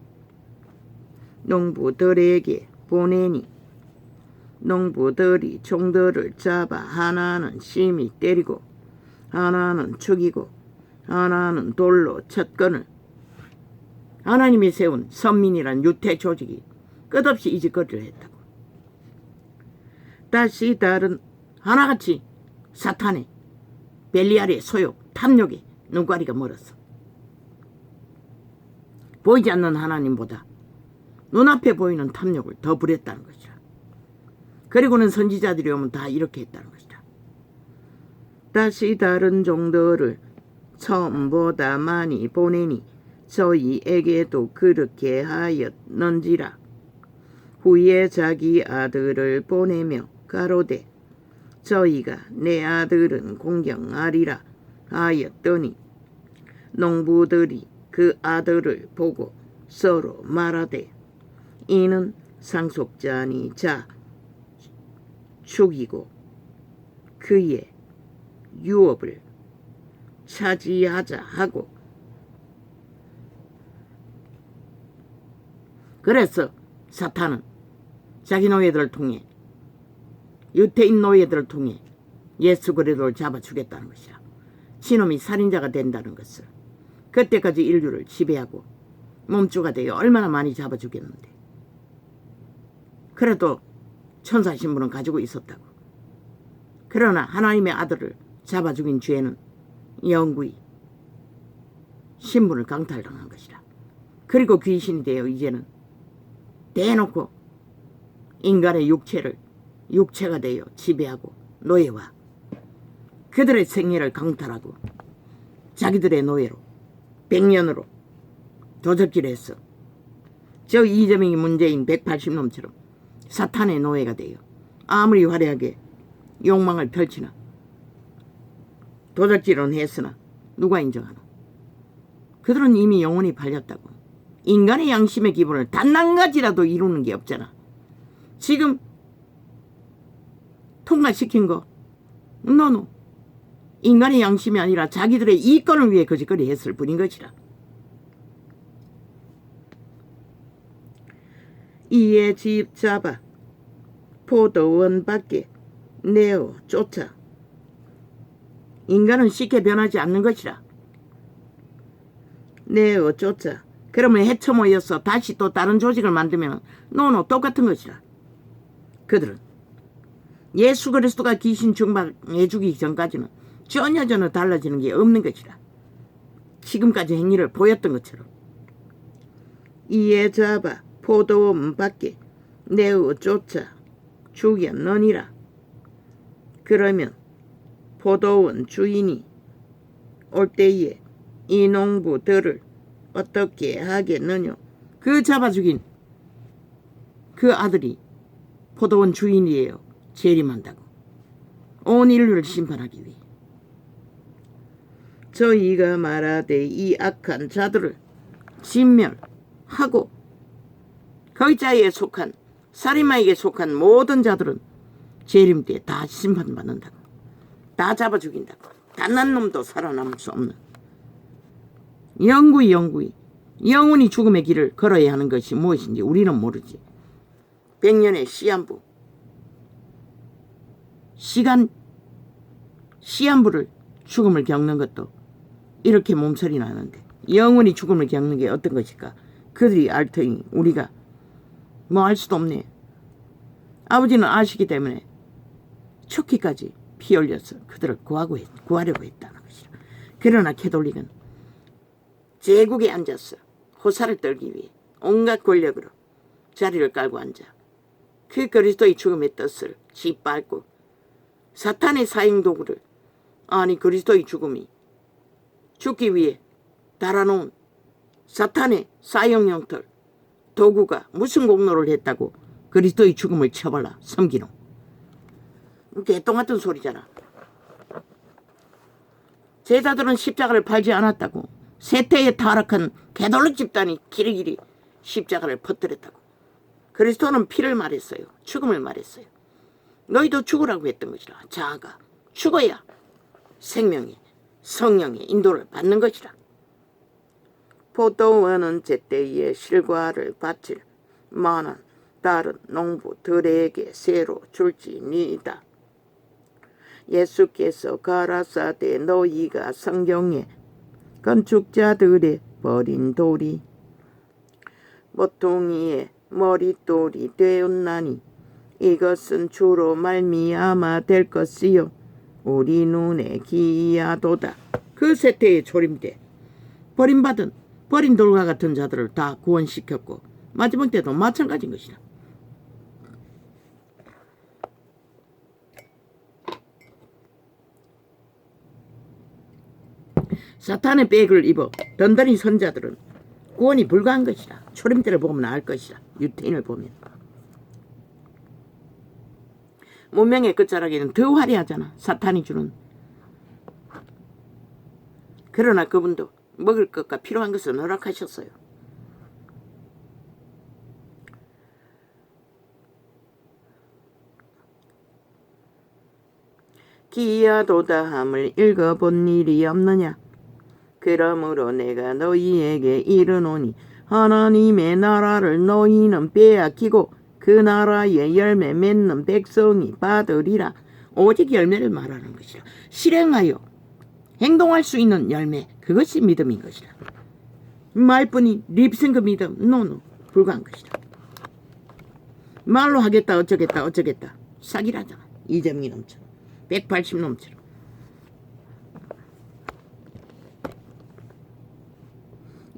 농부들에게 보내니 농부들이 종들을 잡아 하나는 심히 때리고 하나는 죽이고 하나는 돌로 쳤거늘. 하나님이 세운 선민이란 유태 조직이 끝없이 이 짓거리를 했다고. 다시 다른 하나같이 사탄의 벨리알의 소욕, 탐욕에 눈가리가 멀었어. 보이지 않는 하나님보다 눈앞에 보이는 탐욕을 더 부렸다는 것이다. 그리고는 선지자들이 오면 다 이렇게 했다는 것이다. 다시 다른 종들을 처음보다 많이 보내니 저희에게도 그렇게 하였는지라. 후에 자기 아들을 보내며 가로되 저희가 내 아들은 공경하리라 하였더니 농부들이 그 아들을 보고 서로 말하되 이는 상속자니 자 죽이고 그의 유업을 차지하자 하고. 그래서 사탄은 자기 노예들을 통해 유태인 노예들을 통해 예수 그리스도를 잡아 죽였다는 것이야. 신놈이 살인자가 된다는 것을. 그때까지 인류를 지배하고 몸주가 되어 얼마나 많이 잡아 죽였는데. 그래도 천사 신분은 가지고 있었다고. 그러나 하나님의 아들을 잡아 죽인 죄는 영구히 신분을 강탈당한 것이라. 그리고 귀신이 되어 이제는 대놓고 인간의 육체가 되어 지배하고 노예와 그들의 생애를 강탈하고 자기들의 노예로 100년으로 도적질을 했어. 저 이재명이 문재인 180놈처럼 사탄의 노예가 되어 아무리 화려하게 욕망을 펼치나 도적질은 했으나 누가 인정하노? 그들은 이미 영혼이 팔렸다고. 인간의 양심의 기본을 단 한 가지라도 이루는 게 없잖아. 지금 통과시킨 거 노노. 인간의 양심이 아니라 자기들의 이권을 위해 거짓거리 했을 뿐인 것이라. 이에 집 잡아 포도원 밖에 내어 쫓아. 인간은 쉽게 변하지 않는 것이라. 내어 쫓아. 그러면 해쳐 모여서 다시 또 다른 조직을 만들면 노노 똑같은 것이라. 그들은 예수 그리스도가 귀신 중박해주기 전까지는 전혀 달라지는 게 없는 것이라. 지금까지 행위를 보였던 것처럼. 이에 잡아 포도원 밖에 내어 쫓아 죽였느니라. 그러면 포도원 주인이 올 때에 이 농부들을 어떻게 하겠느냐. 그 잡아 죽인 그 아들이 포도원 주인이에요. 재림한다고. 온 인류를 심판하기 위해. 저희가 말하되 이 악한 자들을 진멸하고 거기 자에 속한 살인마에게 속한 모든 자들은 재림 때 다 심판받는다고. 다 잡아 죽인다고. 단 한 놈도 살아남을 수 없는. 영원히 죽음의 길을 걸어야 하는 것이 무엇인지 우리는 모르지. 100년의 시한부. 시한부를 죽음을 겪는 것도 이렇게 몸서리 나는데 영원히 죽음을 겪는 게 어떤 것일까? 그들이 알 터이니 우리가 뭐 알 수도 없네. 아버지는 아시기 때문에 촉기까지 피 흘려서 그들을 구하려고 했다는 것이라. 그러나 캐톨릭은 제국에 앉아서 호사를 떨기 위해 온갖 권력으로 자리를 깔고 앉아 그 그리스도의 죽음의 뜻을 짓밟고 사탄의 사형도구를 그리스도의 죽음이 죽기 위해 달아놓은 사탄의 사형형틀 도구가 무슨 공로를 했다고 그리스도의 죽음을 처벌라 섬기노. 개똥 같은 소리잖아. 제자들은 십자가를 밟지 않았다고. 세태에 타락한 개돌릭 집단이 길이길이 십자가를 퍼뜨렸다고. 그리스도는 피를 말했어요. 죽음을 말했어요. 너희도 죽으라고 했던 것이라. 자아가 죽어야 생명의 성령의 인도를 받는 것이라. 포도원은 제때에 실과를 바칠 만한 다른 농부들에게 새로 줄지니이다. 예수께서 가라사대 너희가 성경에 건축자들의 버린 돌이 모퉁이의 머릿돌이 되었나니 이것은 주로 말미암아 될 것이요 우리 눈에 기이하도다. 그 세태에 조림돼 버린 돌과 같은 자들을 다 구원시켰고 마지막 때도 마찬가지인 것이다. 사탄의 백을 입어 던던히 선 자들은 구원이 불가한 것이라. 초림때를 보면 알 것이라. 유태인을 보면 문명의 끝자락에는 더 화려하잖아. 사탄이 주는. 그러나 그분도 먹을 것과 필요한 것을 허락하셨어요. 기야도다함을 읽어본 일이 없느냐. 그러므로 내가 너희에게 이르노니 하나님의 나라를 너희는 빼앗기고 그 나라의 열매 맺는 백성이 받으리라. 오직 열매를 말하는 것이라. 실행하여 행동할 수 있는 열매, 그것이 믿음인 것이라. 말뿐이 립싱크 믿음, 노노, 불가한 것이라. 말로 하겠다 어쩌겠다 사기라잖아. 이정희 놈처럼 180놈처럼.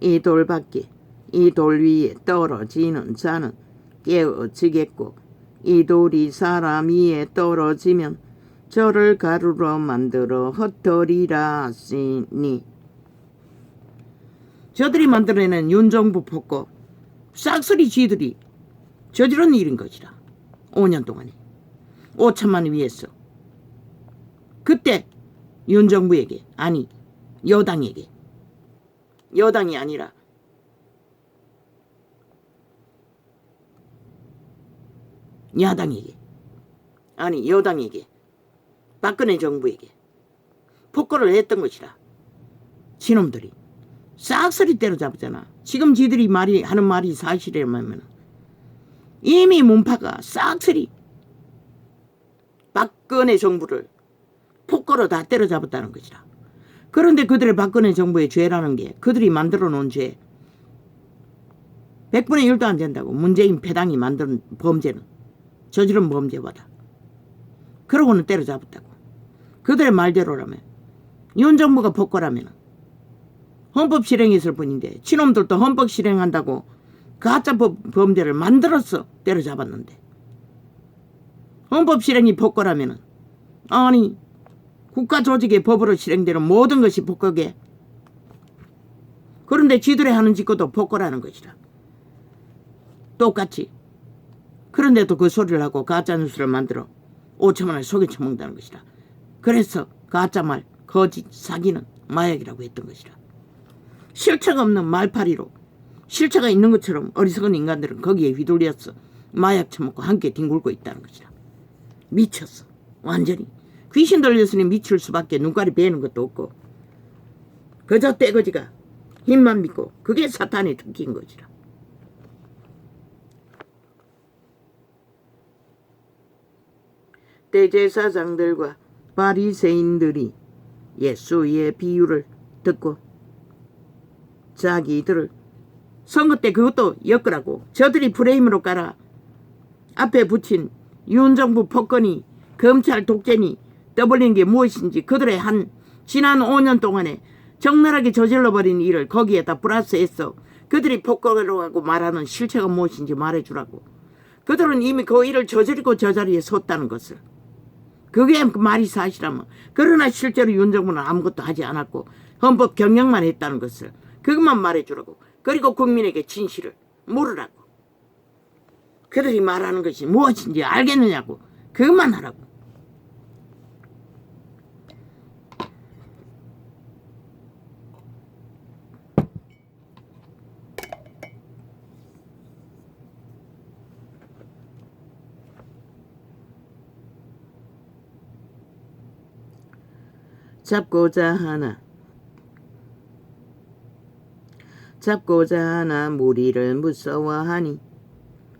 이 돌밖에 이 돌 위에 떨어지는 자는 깨어지겠고 이 돌이 사람 위에 떨어지면 저를 가루로 만들어 흩어리라 하시니. 저들이 만들어내는 윤정부 폭거 싹쓸이 쥐들이 저지른 일인 것이라. 5년 동안에 5천만 위에서. 그때 윤정부에게 아니 여당에게 여당이 아니라 야당에게 아니 여당에게 박근혜 정부에게 폭거를 했던 것이라. 지놈들이 싹쓸이 때려잡았잖아. 지금 지들이 하는 말이 사실이라면 이미 문파가 싹쓸이 박근혜 정부를 폭거로 다 때려잡았다는 것이라. 그런데 그들의 박근혜 정부의 죄라는 게 그들이 만들어 놓은 죄 100분의 1도 안 된다고. 문재인 패당이 만든 범죄는 저지른 범죄보다. 그러고는 때려잡았다고. 그들의 말대로라면 윤 정부가 폭거라면 헌법 실행했을 뿐인데 친놈들도 헌법 실행한다고 가짜 범죄를 만들어서 때려잡았는데 헌법 실행이 폭거라면 아니 국가 조직의 법으로 실행되는 모든 것이 복거게. 그런데 쥐들이 하는 짓것도 복거라는 것이라. 똑같이. 그런데도 그 소리를 하고 가짜뉴스를 만들어 5천만 원을 속여 처먹는다는 것이라. 그래서 가짜말, 거짓, 사기는 마약이라고 했던 것이라. 실체가 없는 말파리로 실체가 있는 것처럼 어리석은 인간들은 거기에 휘둘렸어. 마약 처먹고 함께 뒹굴고 있다는 것이라. 미쳤어. 완전히. 귀신 들렸으니 미칠 수밖에 눈깔이 베는 것도 없고 그저 떼거지가 힘만 믿고 그게 사탄의 특기인 것이라. 대제사장들과 바리새인들이 예수의 비유를 듣고 자기들을 선거 때 그것도 엮으라고 저들이 프레임으로 깔아 앞에 붙인 윤정부 폭거니 검찰 독재니 떠벌린 게 무엇인지 그들의 한 지난 5년 동안에 적나라하게 저질러버린 일을 거기에다 플러스해서 그들이 폭거라고 말하는 실체가 무엇인지 말해주라고. 그들은 이미 그 일을 저지르고 저 자리에 섰다는 것을. 그게 말이 사실이라면. 그러나 실제로 윤정부는 아무것도 하지 않았고 헌법 경영만 했다는 것을. 그것만 말해주라고. 그리고 국민에게 진실을 물으라고. 그들이 말하는 것이 무엇인지 알겠느냐고. 그것만 하라고. 잡고자 하나 무리를 무서워하니.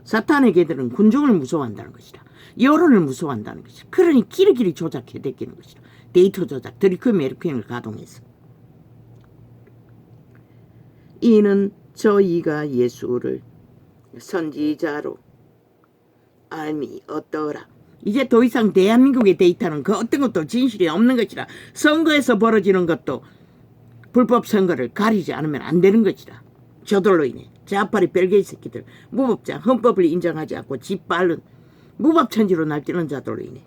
사탄의 개들은 군중을 무서워한다는 것이라. 여론을 무서워한다는 것이라. 그러니 끼리끼리 조작해 대끼는 것이라. 데이터 조작, 드리크 메르퀸을 가동해서. 이는 저희가 예수를 선지자로 알미 어떠라. 이제 더 이상 대한민국의 데이터는 그 어떤 것도 진실이 없는 것이라. 선거에서 벌어지는 것도 불법 선거를 가리지 않으면 안 되는 것이라. 저들로 인해 좌파리 벨게이 새끼들, 무법자, 헌법을 인정하지 않고 짓밟는 무법천지로 날뛰는 자들로 인해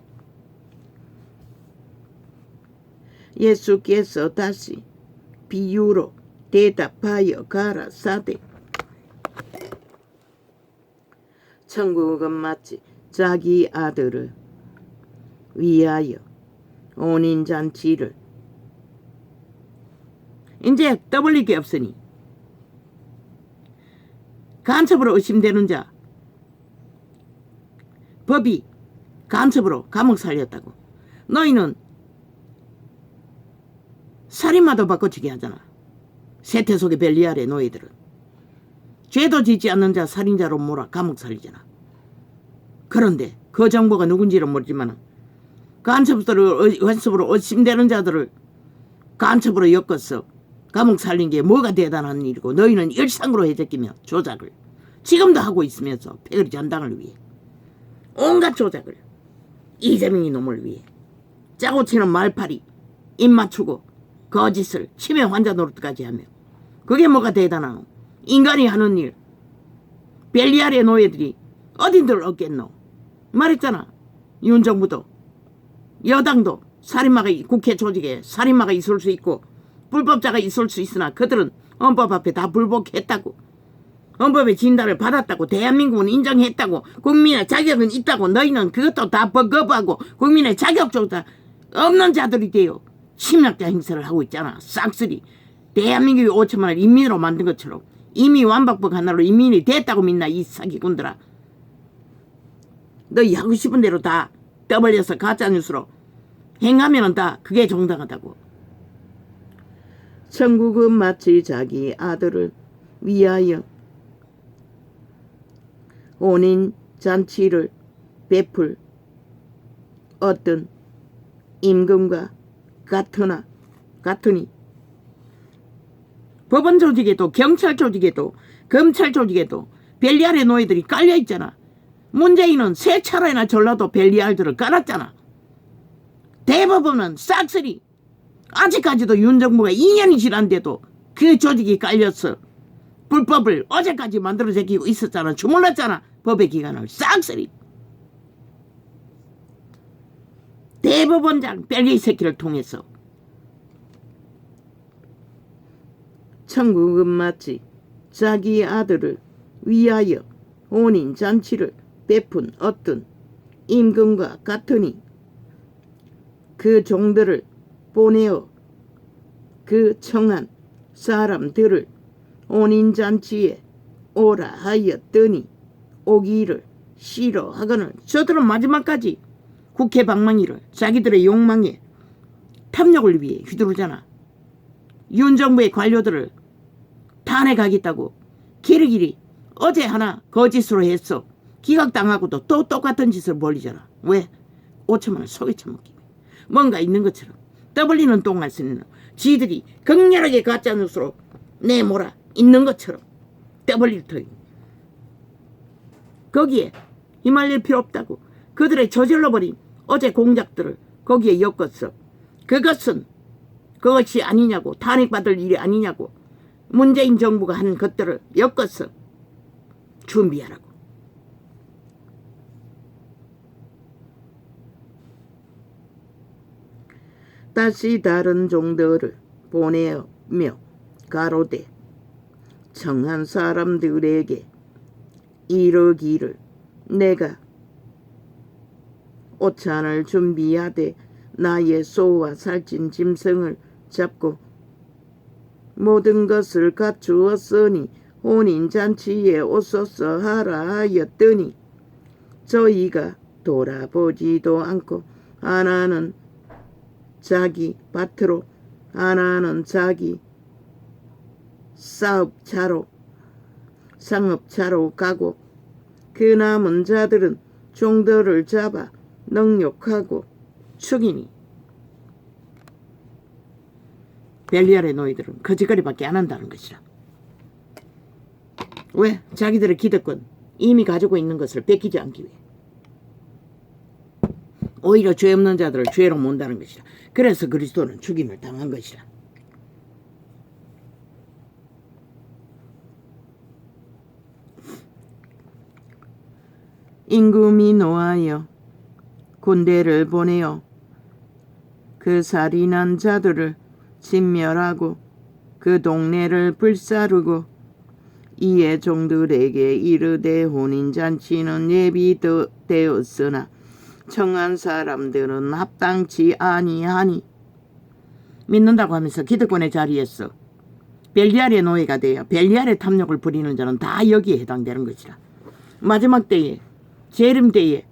예수께서 다시 비유로 대답하여 가라사대. 천국은 마치 자기 아들을 위하여 혼인잔치를. 이제 떠벌릴 게 없으니 간첩으로 의심되는 자 법이 간첩으로 감옥 살렸다고. 너희는 살인마도 바꿔치기 하잖아. 세태 속의 벨리알의 너희들은 죄도 짓지 않는 자 살인자로 몰아 감옥 살리잖아. 그런데 그 정보가 누군지는 모르지만 간첩으로 의심되는 자들을 간첩으로 엮어서 감옥 살린 게 뭐가 대단한 일이고 너희는 일상으로 해제끼며 조작을 지금도 하고 있으면서 패거리 전당을 위해 온갖 조작을 이재명이 놈을 위해 짜고 치는 말팔이 입 맞추고 거짓을 치매 환자 노릇까지 하며 그게 뭐가 대단하노. 인간이 하는 일 벨리알의 노예들이 어딘들 얻겠노. 말했잖아. 윤정부도 여당도 살인마가 국회 조직에 살인마가 있을 수 있고 불법자가 있을 수 있으나 그들은 헌법 앞에 다 불복했다고. 헌법의 진단을 받았다고. 대한민국은 인정했다고. 국민의 자격은 있다고. 너희는 그것도 다 거부하고 국민의 자격조차 없는 자들이 되어 침략자 행세를 하고 있잖아. 싹쓸이. 대한민국이 5천만 원 인민으로 만든 것처럼 이미 완박법 하나로 인민이 됐다고 믿나 이 사기꾼들아. 너희 하고 싶은 대로 다 떠벌려서 가짜뉴스로 행하면은 다 그게 정당하다고. 천국은 마치 자기 아들을 위하여 혼인 잔치를 베풀 어떤 임금과 같으니 법원 조직에도 경찰 조직에도 검찰 조직에도 벨리알의 노예들이 깔려있잖아. 문재인은 세 차례나 전라도 벨리알들을 깔았잖아. 대법원은 싹쓸이 아직까지도 윤정부가 2년이 지난데도 그 조직이 깔렸어. 불법을 어제까지 만들어 제끼고 있었잖아. 주물렀잖아. 법의 기관을 싹쓸이. 대법원장 벨리 새끼를 통해서 천국은 마치 자기 아들을 위하여 혼인잔치를 베푼 어떤 임금과 같으니 그 종들을 보내어 그 청한 사람들을 혼인잔치에 오라 하였더니 오기를 싫어하거늘 저들은 마지막까지 국회 방망이를 자기들의 욕망에 탐욕을 위해 휘두르잖아. 윤 정부의 관료들을 탄핵하겠다고 길이길이 어제 하나 거짓으로 했어. 기각당하고도 또 똑같은 짓을 벌리잖아. 왜? 5천만 원 속에 처먹기. 뭔가 있는 것처럼 떠벌리는 똥알 쓰는 지들이 극렬하게 가짜뉴스로 내몰아 있는 것처럼 떠벌릴 터이. 거기에 휘말릴 필요 없다고 그들의 저질러버린 어제 공작들을 거기에 엮었어. 그것이 아니냐고, 탄핵받을 일이 아니냐고 문재인 정부가 한 것들을 엮었어. 준비하라고. 다시 다른 종들을 보내며 가로되 청한 사람들에게 이르기를 내가 오찬을 준비하되 나의 소와 살찐 짐승을 잡고 모든 것을 갖추었으니 혼인잔치에 오소서 하라 하였더니 저희가 돌아보지도 않고 하나는 자기 밭으로 하나는 자기 상업차로 가고 그 남은 자들은 종들을 잡아 능욕하고 죽이니. 벨리알의 노예들은 거짓거리밖에 안 한다는 것이라. 왜? 자기들의 기득권 이미 가지고 있는 것을 뺏기지 않기 위해. 오히려 죄 없는 자들을 죄로 mon다는 것이라. 그래서 그리스도는 죽임을 당한 것이라. 임금이 노하여 군대를 보내어 그 살인한 자들을 진멸하고 그 동네를 불사르고 이에 종들에게 이르되 혼인잔치는 예비되었으나 청한 사람들은 합당치 아니하니. 믿는다고 하면서 기득권의 자리에서 벨리알의 노예가 되어 벨리알의 탐욕을 부리는 자는 다 여기에 해당되는 것이라. 마지막 때에 재림 때에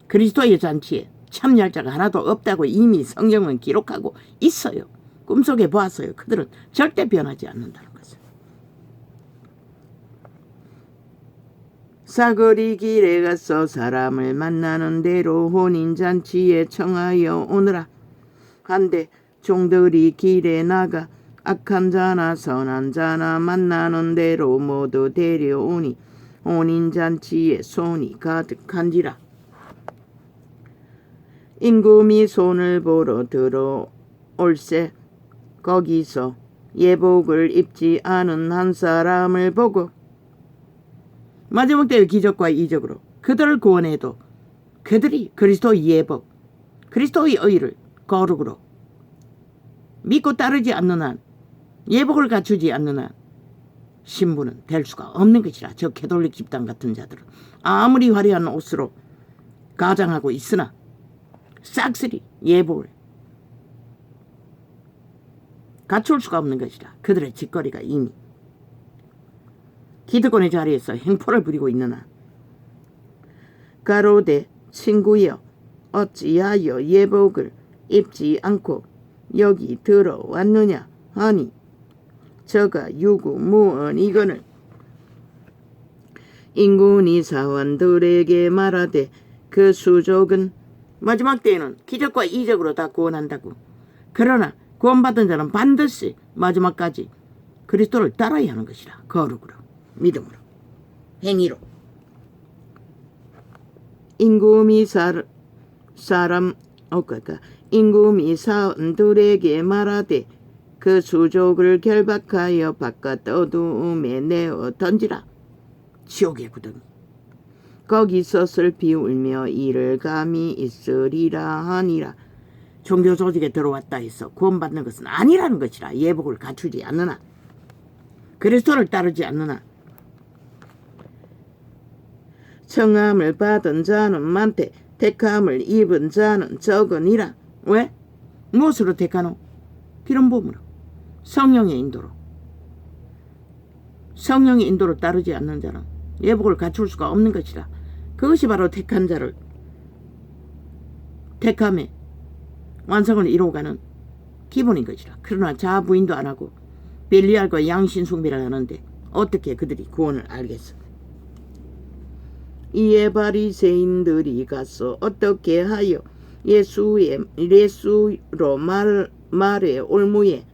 그리스도의 잔치에 참여할 자가 하나도 없다고 이미 성경은 기록하고 있어요. 꿈속에 보았어요. 그들은 절대 변하지 않는다는 것을. 사거리 길에 가서 사람을 만나는 대로 혼인잔치에 청하여 오느라 한데 종들이 길에 나가 악한 자나 선한 자나 만나는 대로 모두 데려오니 혼인잔치에 손이 가득한지라. 임금이 손을 보러 들어올세 거기서 예복을 입지 않은 한 사람을 보고 마지막 때의 기적과 이적으로 그들을 구원해도 그들이 그리스도의 예복, 그리스도의 의를 거룩으로 믿고 따르지 않는 한, 예복을 갖추지 않는 한 신부는 될 수가 없는 것이라. 저 캐톨릭 집단 같은 자들은 아무리 화려한 옷으로 가장하고 있으나 싹쓸이 예복을 갖출 수가 없는 것이라. 그들의 짓거리가 이미 기득권의 자리에서 행포를 부리고 있는 한 가로되 친구여 어찌하여 예복을 입지 않고 여기 들어왔느냐 하니 저가 유구무언이거늘. 임금이 사원들에게 말하되 그 수족은 마지막 때에는 기적과 이적으로 다 구원한다고. 그러나 구원받은 자는 반드시 마지막까지 그리스도를 따라야 하는 것이라. 거룩으로, 믿음으로, 행위로. 임금이 임금이 사원들에게 말하되 그 수족을 결박하여 바깥 어두움에 내어 던지라. 지옥의 구덩이. 거기서 슬피 울며 이를 감히 있으리라 하니라. 종교 조직에 들어왔다 해서 구원받는 것은 아니라는 것이라. 예복을 갖추지 않느나 그리스도를 따르지 않느나. 청함을 받은 자는 많되 택함을 입은 자는 적으니라. 왜? 무엇으로 택하노? 기름 부음으로, 성령의 인도로. 성령의 인도를 따르지 않는 자는 예복을 갖출 수가 없는 것이라. 그것이 바로 택한 자를 택함에 완성을 이루어가는 기본인 것이라. 그러나 자아 부인도 안 하고 벨리알과 양신 숭배를 하는데 어떻게 그들이 구원을 알겠어? 이에 바리새인들이 가서 어떻게 하여 예수로 말의 올무에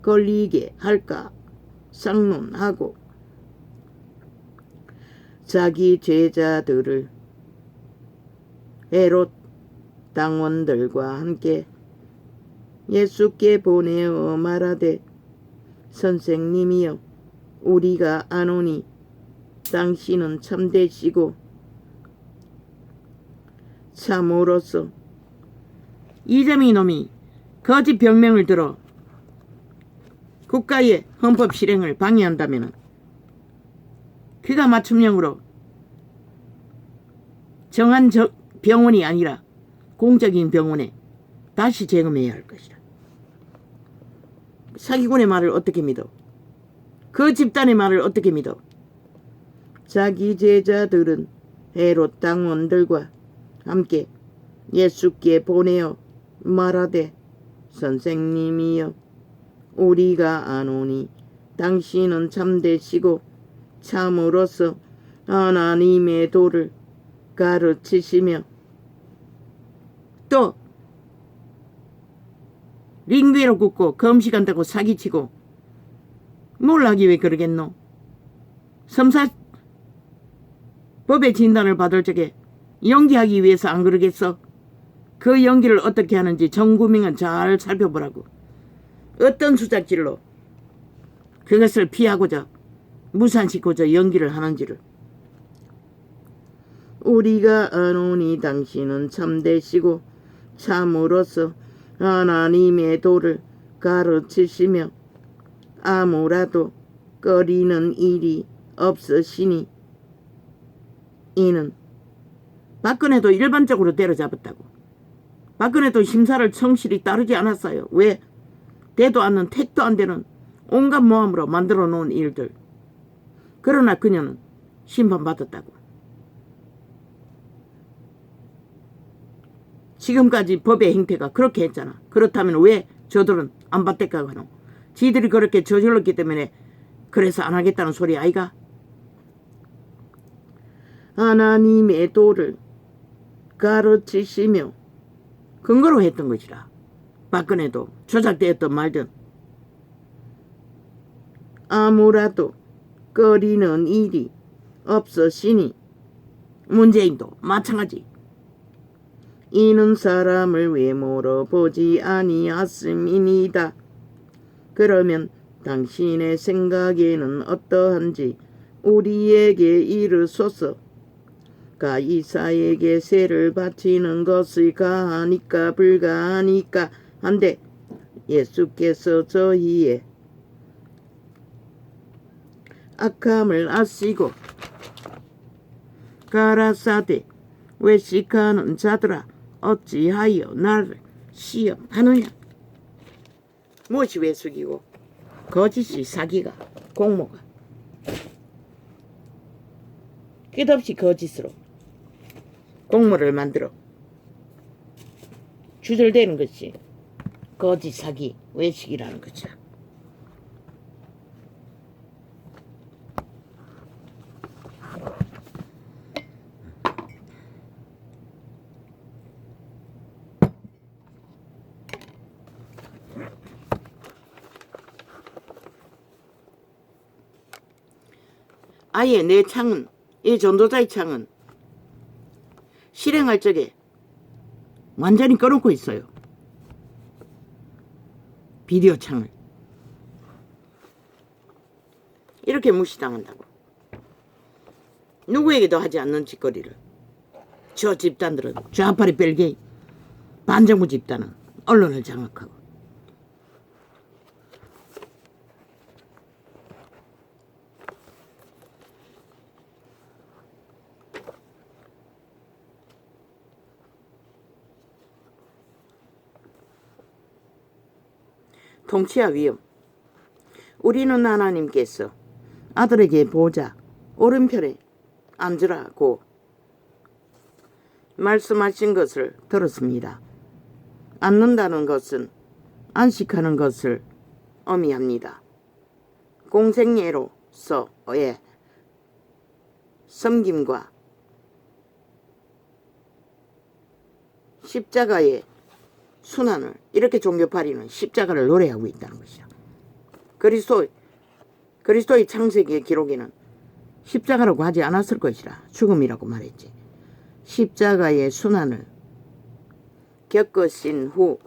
걸리게 할까 상론하고 자기 제자들을 헤롯 당원들과 함께 예수께 보내어 말하되 선생님이여 우리가 아노니 당신은 참되시고 참으로서 이재명 놈이 거짓 병명을 들어 국가의 헌법 실행을 방해한다면 그가 맞춤형으로 정한 병원이 아니라 공적인 병원에 다시 재검해야 할 것이다. 사기꾼의 말을 어떻게 믿어? 그 집단의 말을 어떻게 믿어? 자기 제자들은 헤롯 당원들과 함께 예수께 보내어 말하되 선생님이여 우리가 아노니 당신은 참되시고 참으로서 하나님의 도를 가르치시며 또 링귀로 굽고 금식한다고 사기치고 뭘 하기 왜 그러겠노? 섬사 법의 진단을 받을 적에 연기하기 위해서 안 그러겠어? 그 연기를 어떻게 하는지 전 국민은 잘 살펴보라고. 어떤 수작질로 그것을 피하고자 무산시키고자 연기를 하는지를. 우리가 아노니 당신은 참되시고 참으로서 하나님의 도를 가르치시며 아무라도 꺼리는 일이 없으시니 이는 박근혜도 일반적으로 때려잡았다고. 박근혜도 심사를 성실히 따르지 않았어요. 왜? 되도 않는 택도 안 되는 온갖 모함으로 만들어 놓은 일들. 그러나 그녀는 심판받았다고. 지금까지 법의 행태가 그렇게 했잖아. 그렇다면 왜 저들은 안 받댔까 하노? 지들이 그렇게 저질렀기 때문에 그래서 안 하겠다는 소리 아이가? 하나님의 도를 가르치시며 근거로 했던 것이라. 박근혜도 조작되었던 말든 아무라도 꺼리는 일이 없으시니 문재인도 마찬가지. 이는 사람을 외모로 보지 아니하음이니이다. 그러면 당신의 생각에는 어떠한지 우리에게 이르소서. 가이사에게 세를 바치는 것이 가하니까 불가하니까 한데 예수께서 저희의 악함을 아시고 가라사대 외식하는 자들아 어찌하여 나를 시험하느냐. 무엇이 외숙이고 거짓이 사기가 공모가 끝없이 거짓으로 공모를 만들어 주절되는 것이 거짓 사기 외식이라는 거죠. 아예 내 창은, 이 전도자의 창은 실행할 적에 완전히 꺼놓고 있어요. 비디오 창을. 이렇게 무시당한다고. 누구에게도 하지 않는 짓거리를 저 집단들은, 좌파리 벨게이 반정부 집단은 언론을 장악하고. 통치와 위험. 우리는 하나님께서 아들에게 보좌 오른편에 앉으라고 말씀하신 것을 들었습니다. 앉는다는 것은 안식하는 것을 의미합니다. 공생애로서의 섬김과 십자가의 순환을, 이렇게 종교파리는 십자가를 노래하고 있다는 것이야. 그리스도의 창세기의 기록에는 십자가라고 하지 않았을 것이라 죽음이라고 말했지. 십자가의 순환을 겪으신 후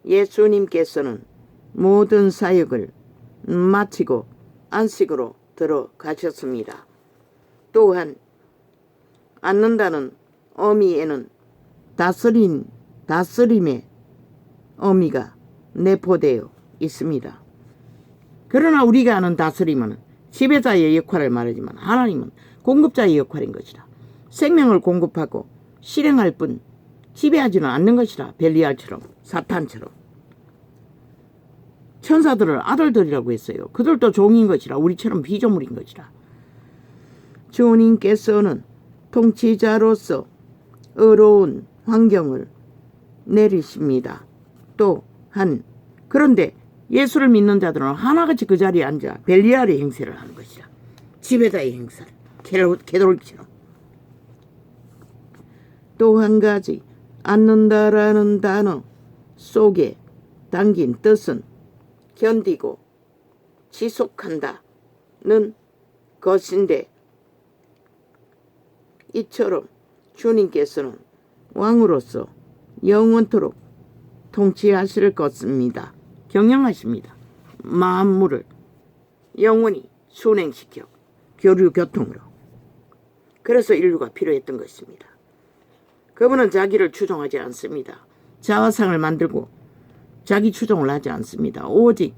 예수님께서는 모든 사역을 마치고 안식으로 들어가셨습니다. 또한 앉는다는 의미에는 다스림의 의미가 내포되어 있습니다. 그러나 우리가 아는 다스림은 지배자의 역할을 말하지만 하나님은 공급자의 역할인 것이라. 생명을 공급하고 실행할 뿐 지배하지는 않는 것이라. 벨리알처럼, 사탄처럼. 천사들을 아들들이라고 했어요. 그들도 종인 것이라. 우리처럼 피조물인 것이라. 주님께서는 통치자로서 어려운 환경을 내리십니다. 또한 그런데 예수를 믿는 자들은 하나같이 그 자리에 앉아 벨리알의 행세를 하는 것이라. 지배자의 행사를 개돌기처럼. 또 한 가지, 앉는다라는 단어 속에 담긴 뜻은 견디고 지속한다는 것인데, 이처럼 주님께서는 왕으로서 영원토록 통치하실 것입니다. 경영하십니다. 만물을 영원히 순행시켜 교류교통으로. 그래서 인류가 필요했던 것입니다. 그분은 자기를 추종하지 않습니다. 자화상을 만들고 자기 추종을 하지 않습니다. 오직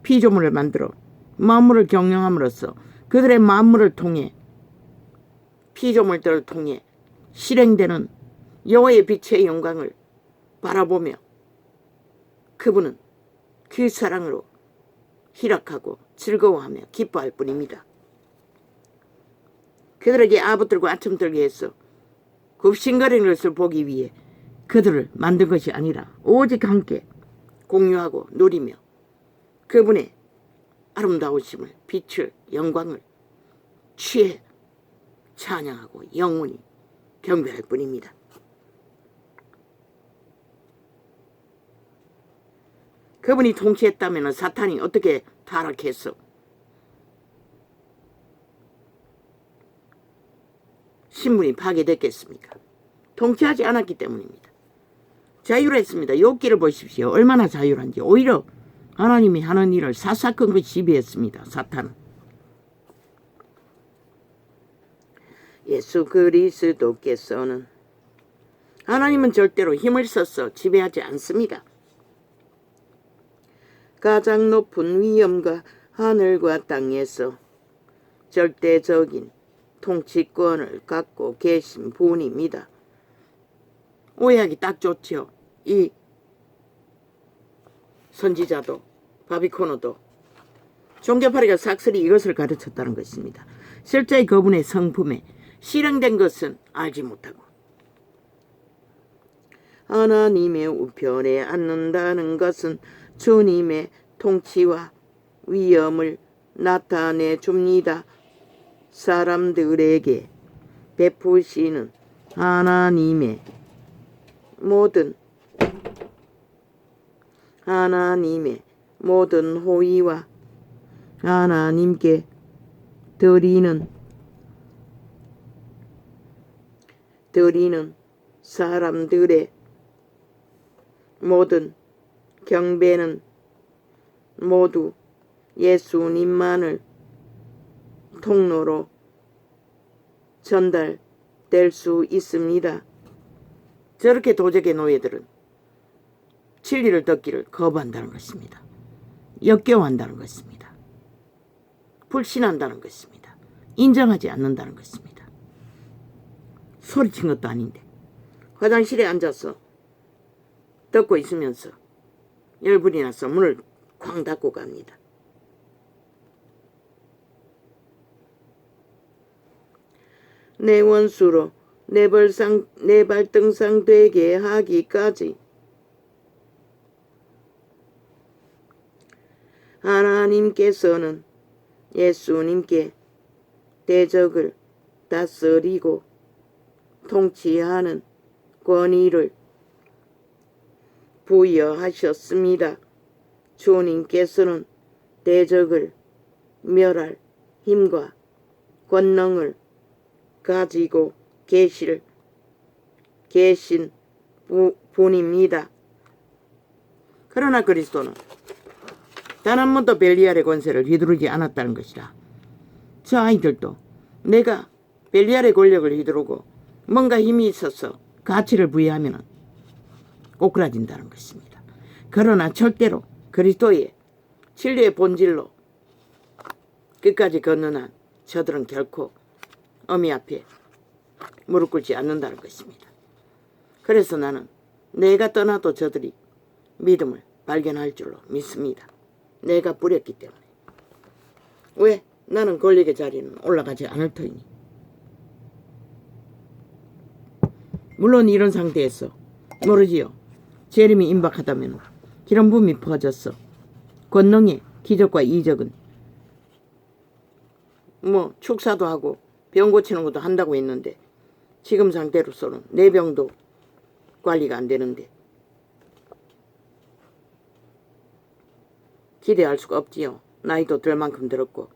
피조물을 만들어 만물을 경영함으로써 그들의 만물을 통해, 피조물들을 통해 실행되는 여호와의 빛의 영광을 바라보며 그분은 그 사랑으로 희락하고 즐거워하며 기뻐할 뿐입니다. 그들에게 아부들고 아첨들게 해서 굽신거리는 것을 보기 위해 그들을 만든 것이 아니라 오직 함께 공유하고 누리며 그분의 아름다우심을, 빛을, 영광을 취해 찬양하고 영원히 경배할 뿐입니다. 그분이 통치했다면 사탄이 어떻게 타락해서 신분이 파괴됐겠습니까? 통치하지 않았기 때문입니다. 자유했습니다. 욥기를 보십시오. 얼마나 자유한지. 오히려 하나님이 하는 일을 사사건건 지배했습니다. 사탄은. 예수 그리스도께서는, 하나님은 절대로 힘을 써서 지배하지 않습니다. 가장 높은 위엄과 하늘과 땅에서 절대적인 통치권을 갖고 계신 분입니다. 오해하기 딱 좋죠. 이 선지자도 바비코노도 종교파리가 싹쓸이 이것을 가르쳤다는 것입니다. 실제 그분의 성품에 실행된 것은 알지 못하고 하나님의 우편에 앉는다는 것은 주님의 통치와 위엄을 나타내 줍니다. 사람들에게 베푸시는 하나님의 모든 호의와 하나님께 드리는 사람들의 모든 경배는 모두 예수님만을 통로로 전달될 수 있습니다. 저렇게 도적의 노예들은 진리를 듣기를 거부한다는 것입니다. 역겨워한다는 것입니다. 불신한다는 것입니다. 인정하지 않는다는 것입니다. 소리친 것도 아닌데 화장실에 앉아서 듣고 있으면서 열불이 나서 문을 쾅 닫고 갑니다. 내 원수로 내 발등상 되게 하기까지 하나님께서는 예수님께 대적을 다스리고 통치하는 권위를 부여하셨습니다. 주님께서는 대적을 멸할 힘과 권능을 가지고 계신 분입니다. 그러나 그리스도는 단 한 번도 벨리알의 권세를 휘두르지 않았다는 것이라. 저 아이들도 내가 벨리알의 권력을 휘두르고 뭔가 힘이 있어서 가치를 부여하면 오그라진다는 것입니다. 그러나 절대로 그리스도의 진리의 본질로 끝까지 걷는 한 저들은 결코 어미 앞에 무릎 꿇지 않는다는 것입니다. 그래서 나는 내가 떠나도 저들이 믿음을 발견할 줄로 믿습니다. 내가 뿌렸기 때문에. 왜? 나는 권력의 자리는 올라가지 않을 터이니. 물론 이런 상태에서 모르지요. 재림이 임박하다면 기름 부음이 퍼졌어. 권능의 기적과 이적은 축사도 하고 병 고치는 것도 한다고 했는데 지금 상태로서는 내 병도 관리가 안 되는데 기대할 수가 없지요. 나이도 들 만큼 들었고.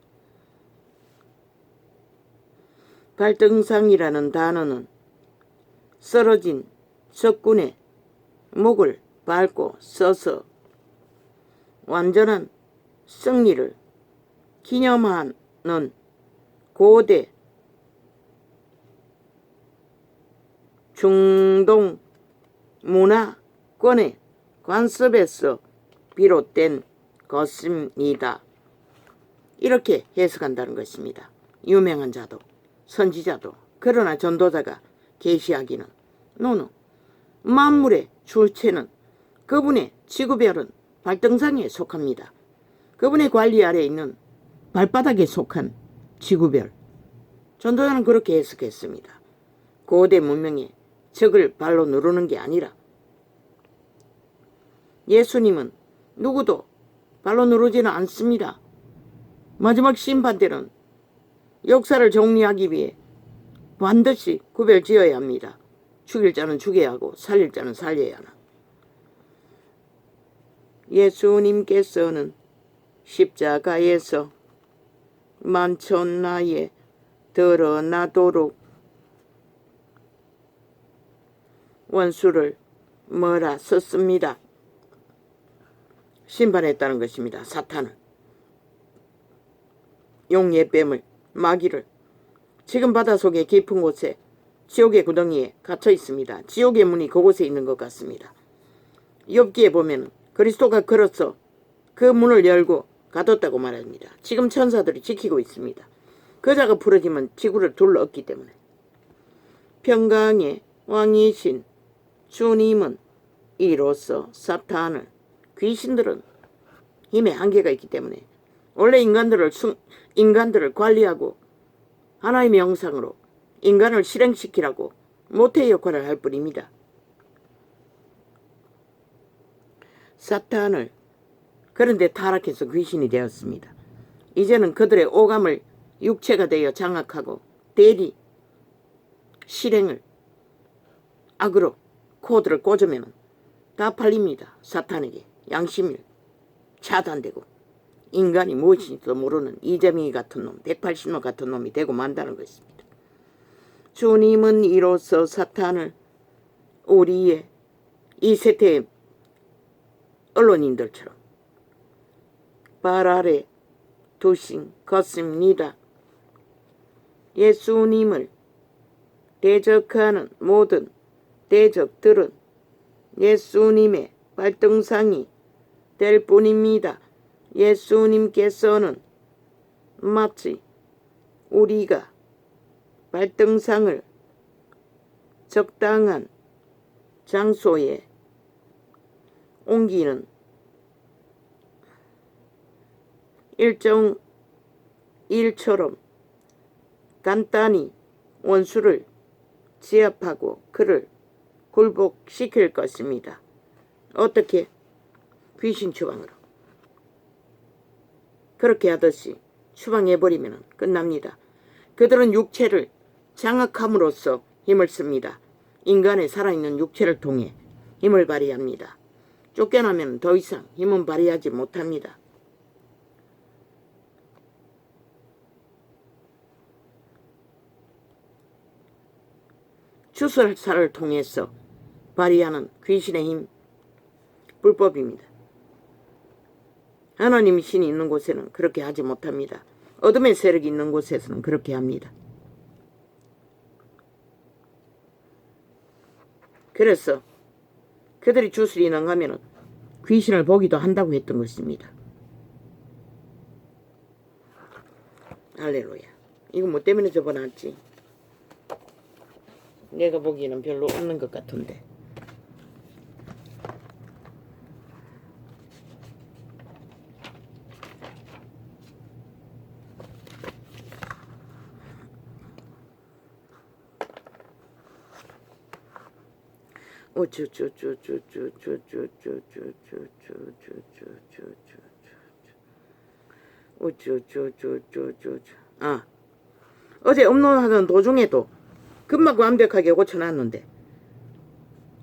발등상이라는 단어는 쓰러진 적군의 목을 밟고 서서 완전한 승리를 기념하는 고대 중동 문화권의 관습에서 비롯된 것입니다. 이렇게 해석한다는 것입니다. 유명한 자도 선지자도 그러나 전도자가 계시하기는 노노 만물의 주체는 그분의 지구별은 발등상에 속합니다. 그분의 관리 아래에 있는 발바닥에 속한 지구별. 전도자는 그렇게 해석했습니다. 고대 문명의 적을 발로 누르는 게 아니라 예수님은 누구도 발로 누르지는 않습니다. 마지막 심판 때는 역사를 정리하기 위해 반드시 구별 지어야 합니다. 죽일 자는 죽여야 하고 살릴 자는 살려야 하나. 예수님께서는 십자가에서 만천하에 드러나도록 원수를 몰아섰습니다. 심판했다는 것입니다. 사탄을, 용의 뱀을, 마귀를. 지금 바닷속의 깊은 곳에 지옥의 구덩이에 갇혀 있습니다. 지옥의 문이 그곳에 있는 것 같습니다. 욥기에 보면 그리스도가 걸어서 그 문을 열고 가뒀다고 말합니다. 지금 천사들이 지키고 있습니다. 그자가 풀어지면 지구를 둘러엎기 때문에. 평강의 왕이신 주님은 이로써 사탄을, 귀신들은 힘의 한계가 있기 때문에 원래 인간들을 관리하고 하나님의 형상으로 인간을 실행시키라고 모태의 역할을 할 뿐입니다. 사탄을 그런데 타락해서 귀신이 되었습니다. 이제는 그들의 오감을 육체가 되어 장악하고 대리, 실행을 악으로 코드를 꽂으면 다 팔립니다. 사탄에게 양심을 차단되고 인간이 무엇인지도 모르는 이재명이 같은 놈, 180놈 같은 놈이 되고 만다는 것입니다. 주님은 이로써 사탄을 우리의 이 세태의 언론인들처럼 발 아래 두신 것입니다. 예수님을 대적하는 모든 대적들은 예수님의 발등상이 될 뿐입니다. 예수님께서는 마치 우리가 발등상을 적당한 장소에 옮기는 일정 일처럼 간단히 원수를 제압하고 그를 굴복시킬 것입니다. 어떻게? 귀신 추방으로. 그렇게 하듯이 추방해버리면 끝납니다. 그들은 육체를 장악함으로써 힘을 씁니다. 인간의 살아있는 육체를 통해 힘을 발휘합니다. 쫓겨나면 더 이상 힘은 발휘하지 못합니다. 주술사를 통해서 발휘하는 귀신의 힘, 불법입니다. 하나님의 신이 있는 곳에는 그렇게 하지 못합니다. 어둠의 세력이 있는 곳에서는 그렇게 합니다. 그래서 그들이 주술이 능하면 귀신을 보기도 한다고 했던 것입니다. 할렐루야. 이거 뭐 때문에 접어놨지? 내가 보기에는 별로 없는 것 같은데. 어제 업로드하던 도중에도 금방 완벽하게 고쳐놨는데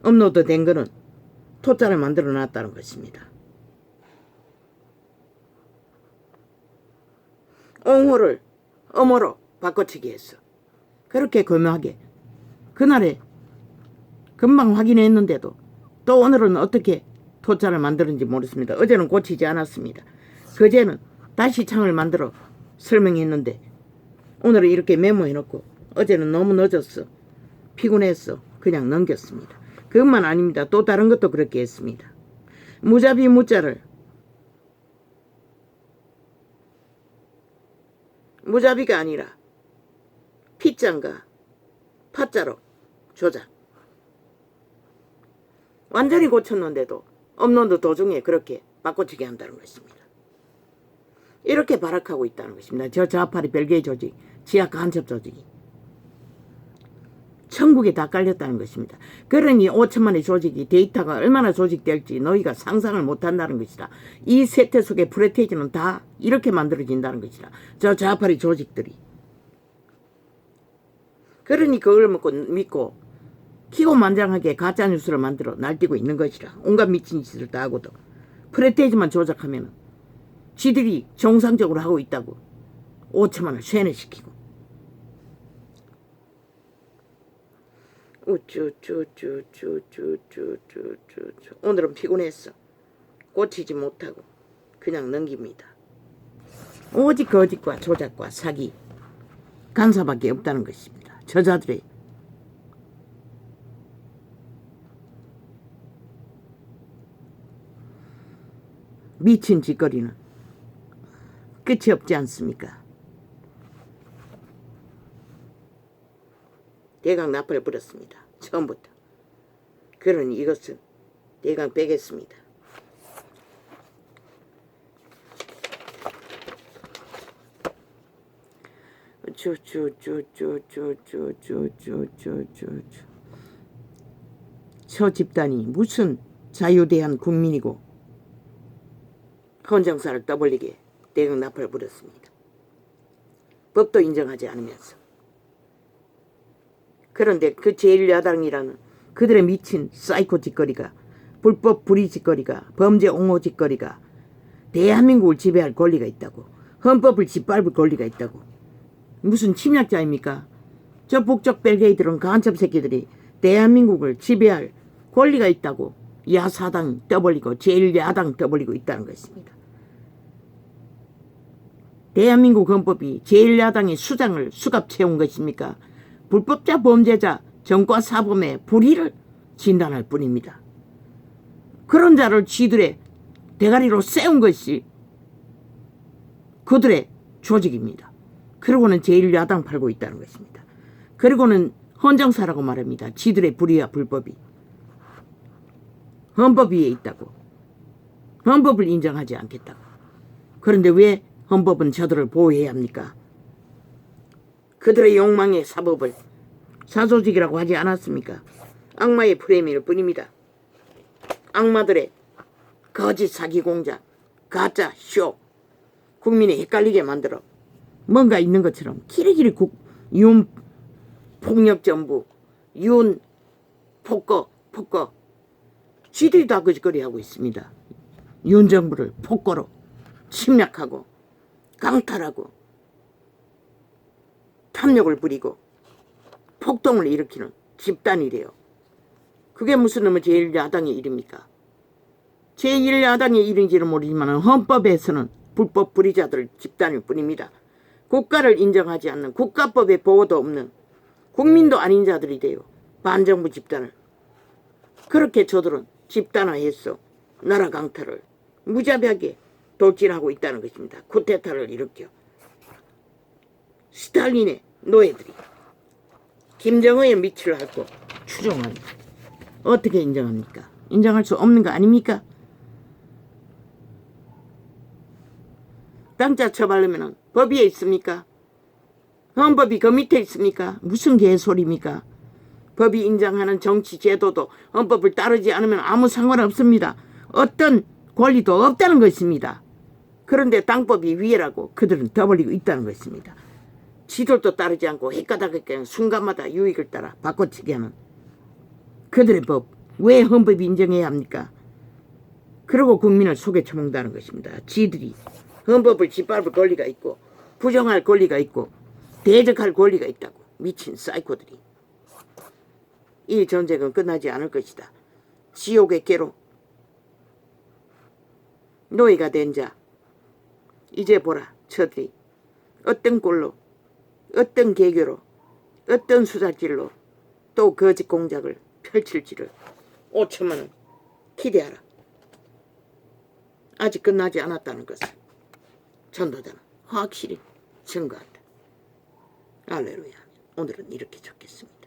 업로드 된 거는 토자를 만들어 놨다는 것입니다. 옹호를 엄어로 바꿔치기 했어. 그렇게 교묘하게 그날에 금방 확인했는데도 또 오늘은 어떻게 토자를 만드는지 모르겠습니다. 어제는 고치지 않았습니다. 그제는 다시 창을 만들어 설명했는데 오늘은 이렇게 메모해놓고 어제는 너무 늦었어. 피곤했어. 그냥 넘겼습니다. 그것만 아닙니다. 또 다른 것도 그렇게 했습니다. 무자비 무자를 무자비가 아니라 피자인가 파자로 조작. 완전히 고쳤는데도 업로드 도중에 그렇게 바꿔치기 한다는 것입니다. 이렇게 발악하고 있다는 것입니다. 저 좌파리 별개의 조직, 지하 간첩 조직이 천국에 다 깔렸다는 것입니다. 그러니 5천만의 조직이 데이터가 얼마나 조직될지 너희가 상상을 못한다는 것이다. 이 세태 속의 프레테이지는 다 이렇게 만들어진다는 것이다. 저 좌파리 조직들이. 그러니 그걸 믿고 기고만장하게 가짜뉴스를 만들어 날뛰고 있는 것이라. 온갖 미친 짓을 다 하고도 프레테이지만 조작하면 지들이 정상적으로 하고 있다고 5천만을 쇠뇌시키고. 오늘은 피곤했어. 고치지 못하고 그냥 넘깁니다. 오직 거짓과 조작과 사기, 간사밖에 없다는 것입니다. 저자들의 미친 짓거리는 끝이 없지 않습니까? 대강 나팔을 불었습니다. 처음부터. 그러니 이것은 대강 빼겠습니다. 저 집단이 무슨 자유대한 국민이고 헌정사를 떠벌리게 대강 나팔을 불었습니다. 법도 인정하지 않으면서. 그런데 그 제1야당이라는 그들의 미친 사이코 짓거리가, 불법 불의 짓거리가, 범죄 옹호 짓거리가 대한민국을 지배할 권리가 있다고, 헌법을 짓밟을 권리가 있다고. 무슨 침략자입니까? 저 북쪽 벨게이들은 간첩 새끼들이 대한민국을 지배할 권리가 있다고 야사당 떠벌리고 제1야당 떠벌리고 있다는 것입니다. 대한민국 헌법이 제1야당의 수장을 수갑 채운 것입니까? 불법자 범죄자 정과 사범의 불의를 진단할 뿐입니다. 그런 자를 쥐들의 대가리로 세운 것이 그들의 조직입니다. 그리고는 제1야당 팔고 있다는 것입니다. 그리고는 헌정사라고 말합니다. 지들의 불의와 불법이 헌법 위에 있다고. 헌법을 인정하지 않겠다고. 그런데 왜 헌법은 저들을 보호해야 합니까? 그들의 욕망의 사법을 사조직이라고 하지 않았습니까? 악마의 프레임일 뿐입니다. 악마들의 거짓 사기 공작, 가짜 쇼, 국민이 헷갈리게 만들어 뭔가 있는 것처럼 키리키리 윤 폭력정부, 윤 폭거 쥐들이 다 거짓거리 하고 있습니다. 윤 정부를 폭거로 침략하고 강탈하고 탐욕을 부리고 폭동을 일으키는 집단이래요. 그게 무슨 놈의 제1야당의 일입니까? 제1야당의 일인지는 모르지만 헌법에서는 불법 불의자들 집단일 뿐입니다. 국가를 인정하지 않는, 국가법의 보호도 없는 국민도 아닌 자들이 돼요. 반정부 집단을. 그렇게 저들은 집단화해서 나라 강탈을 무자비하게 돌진하고 있다는 것입니다. 쿠데타를 일으켜 스탈린의 노예들이 김정은의 밑을 핥고 추종합니다. 어떻게 인정합니까? 인정할 수 없는 거 아닙니까? 땅자 쳐바르면 법위에 있습니까? 헌법이 그 밑에 있습니까? 무슨 개소리입니까? 법이 인정하는 정치 제도도 헌법을 따르지 않으면 아무 상관없습니다. 어떤 권리도 없다는 것입니다. 그런데 땅법이 위에라고 그들은 떠벌리고 있다는 것입니다. 지들도 따르지 않고 헷가닥하게 순간마다 유익을 따라 바꿔치기 하는 그들의 법, 왜 헌법이 인정해야 합니까? 그리고 국민을 속에 처먹는다는 것입니다. 지들이 헌법을 짓밟을 권리가 있고 부정할 권리가 있고 대적할 권리가 있다고. 미친 사이코들이. 이 전쟁은 끝나지 않을 것이다. 지옥의 개로 노예가 된 자, 이제 보라 저들이 어떤 꼴로, 어떤 계교로, 어떤 수작질로 또 거짓 공작을 펼칠지를 5천만 원 기대하라. 아직 끝나지 않았다는 것을 전도자는 확실히 증거한다. 할렐루야. 오늘은 이렇게 적겠습니다.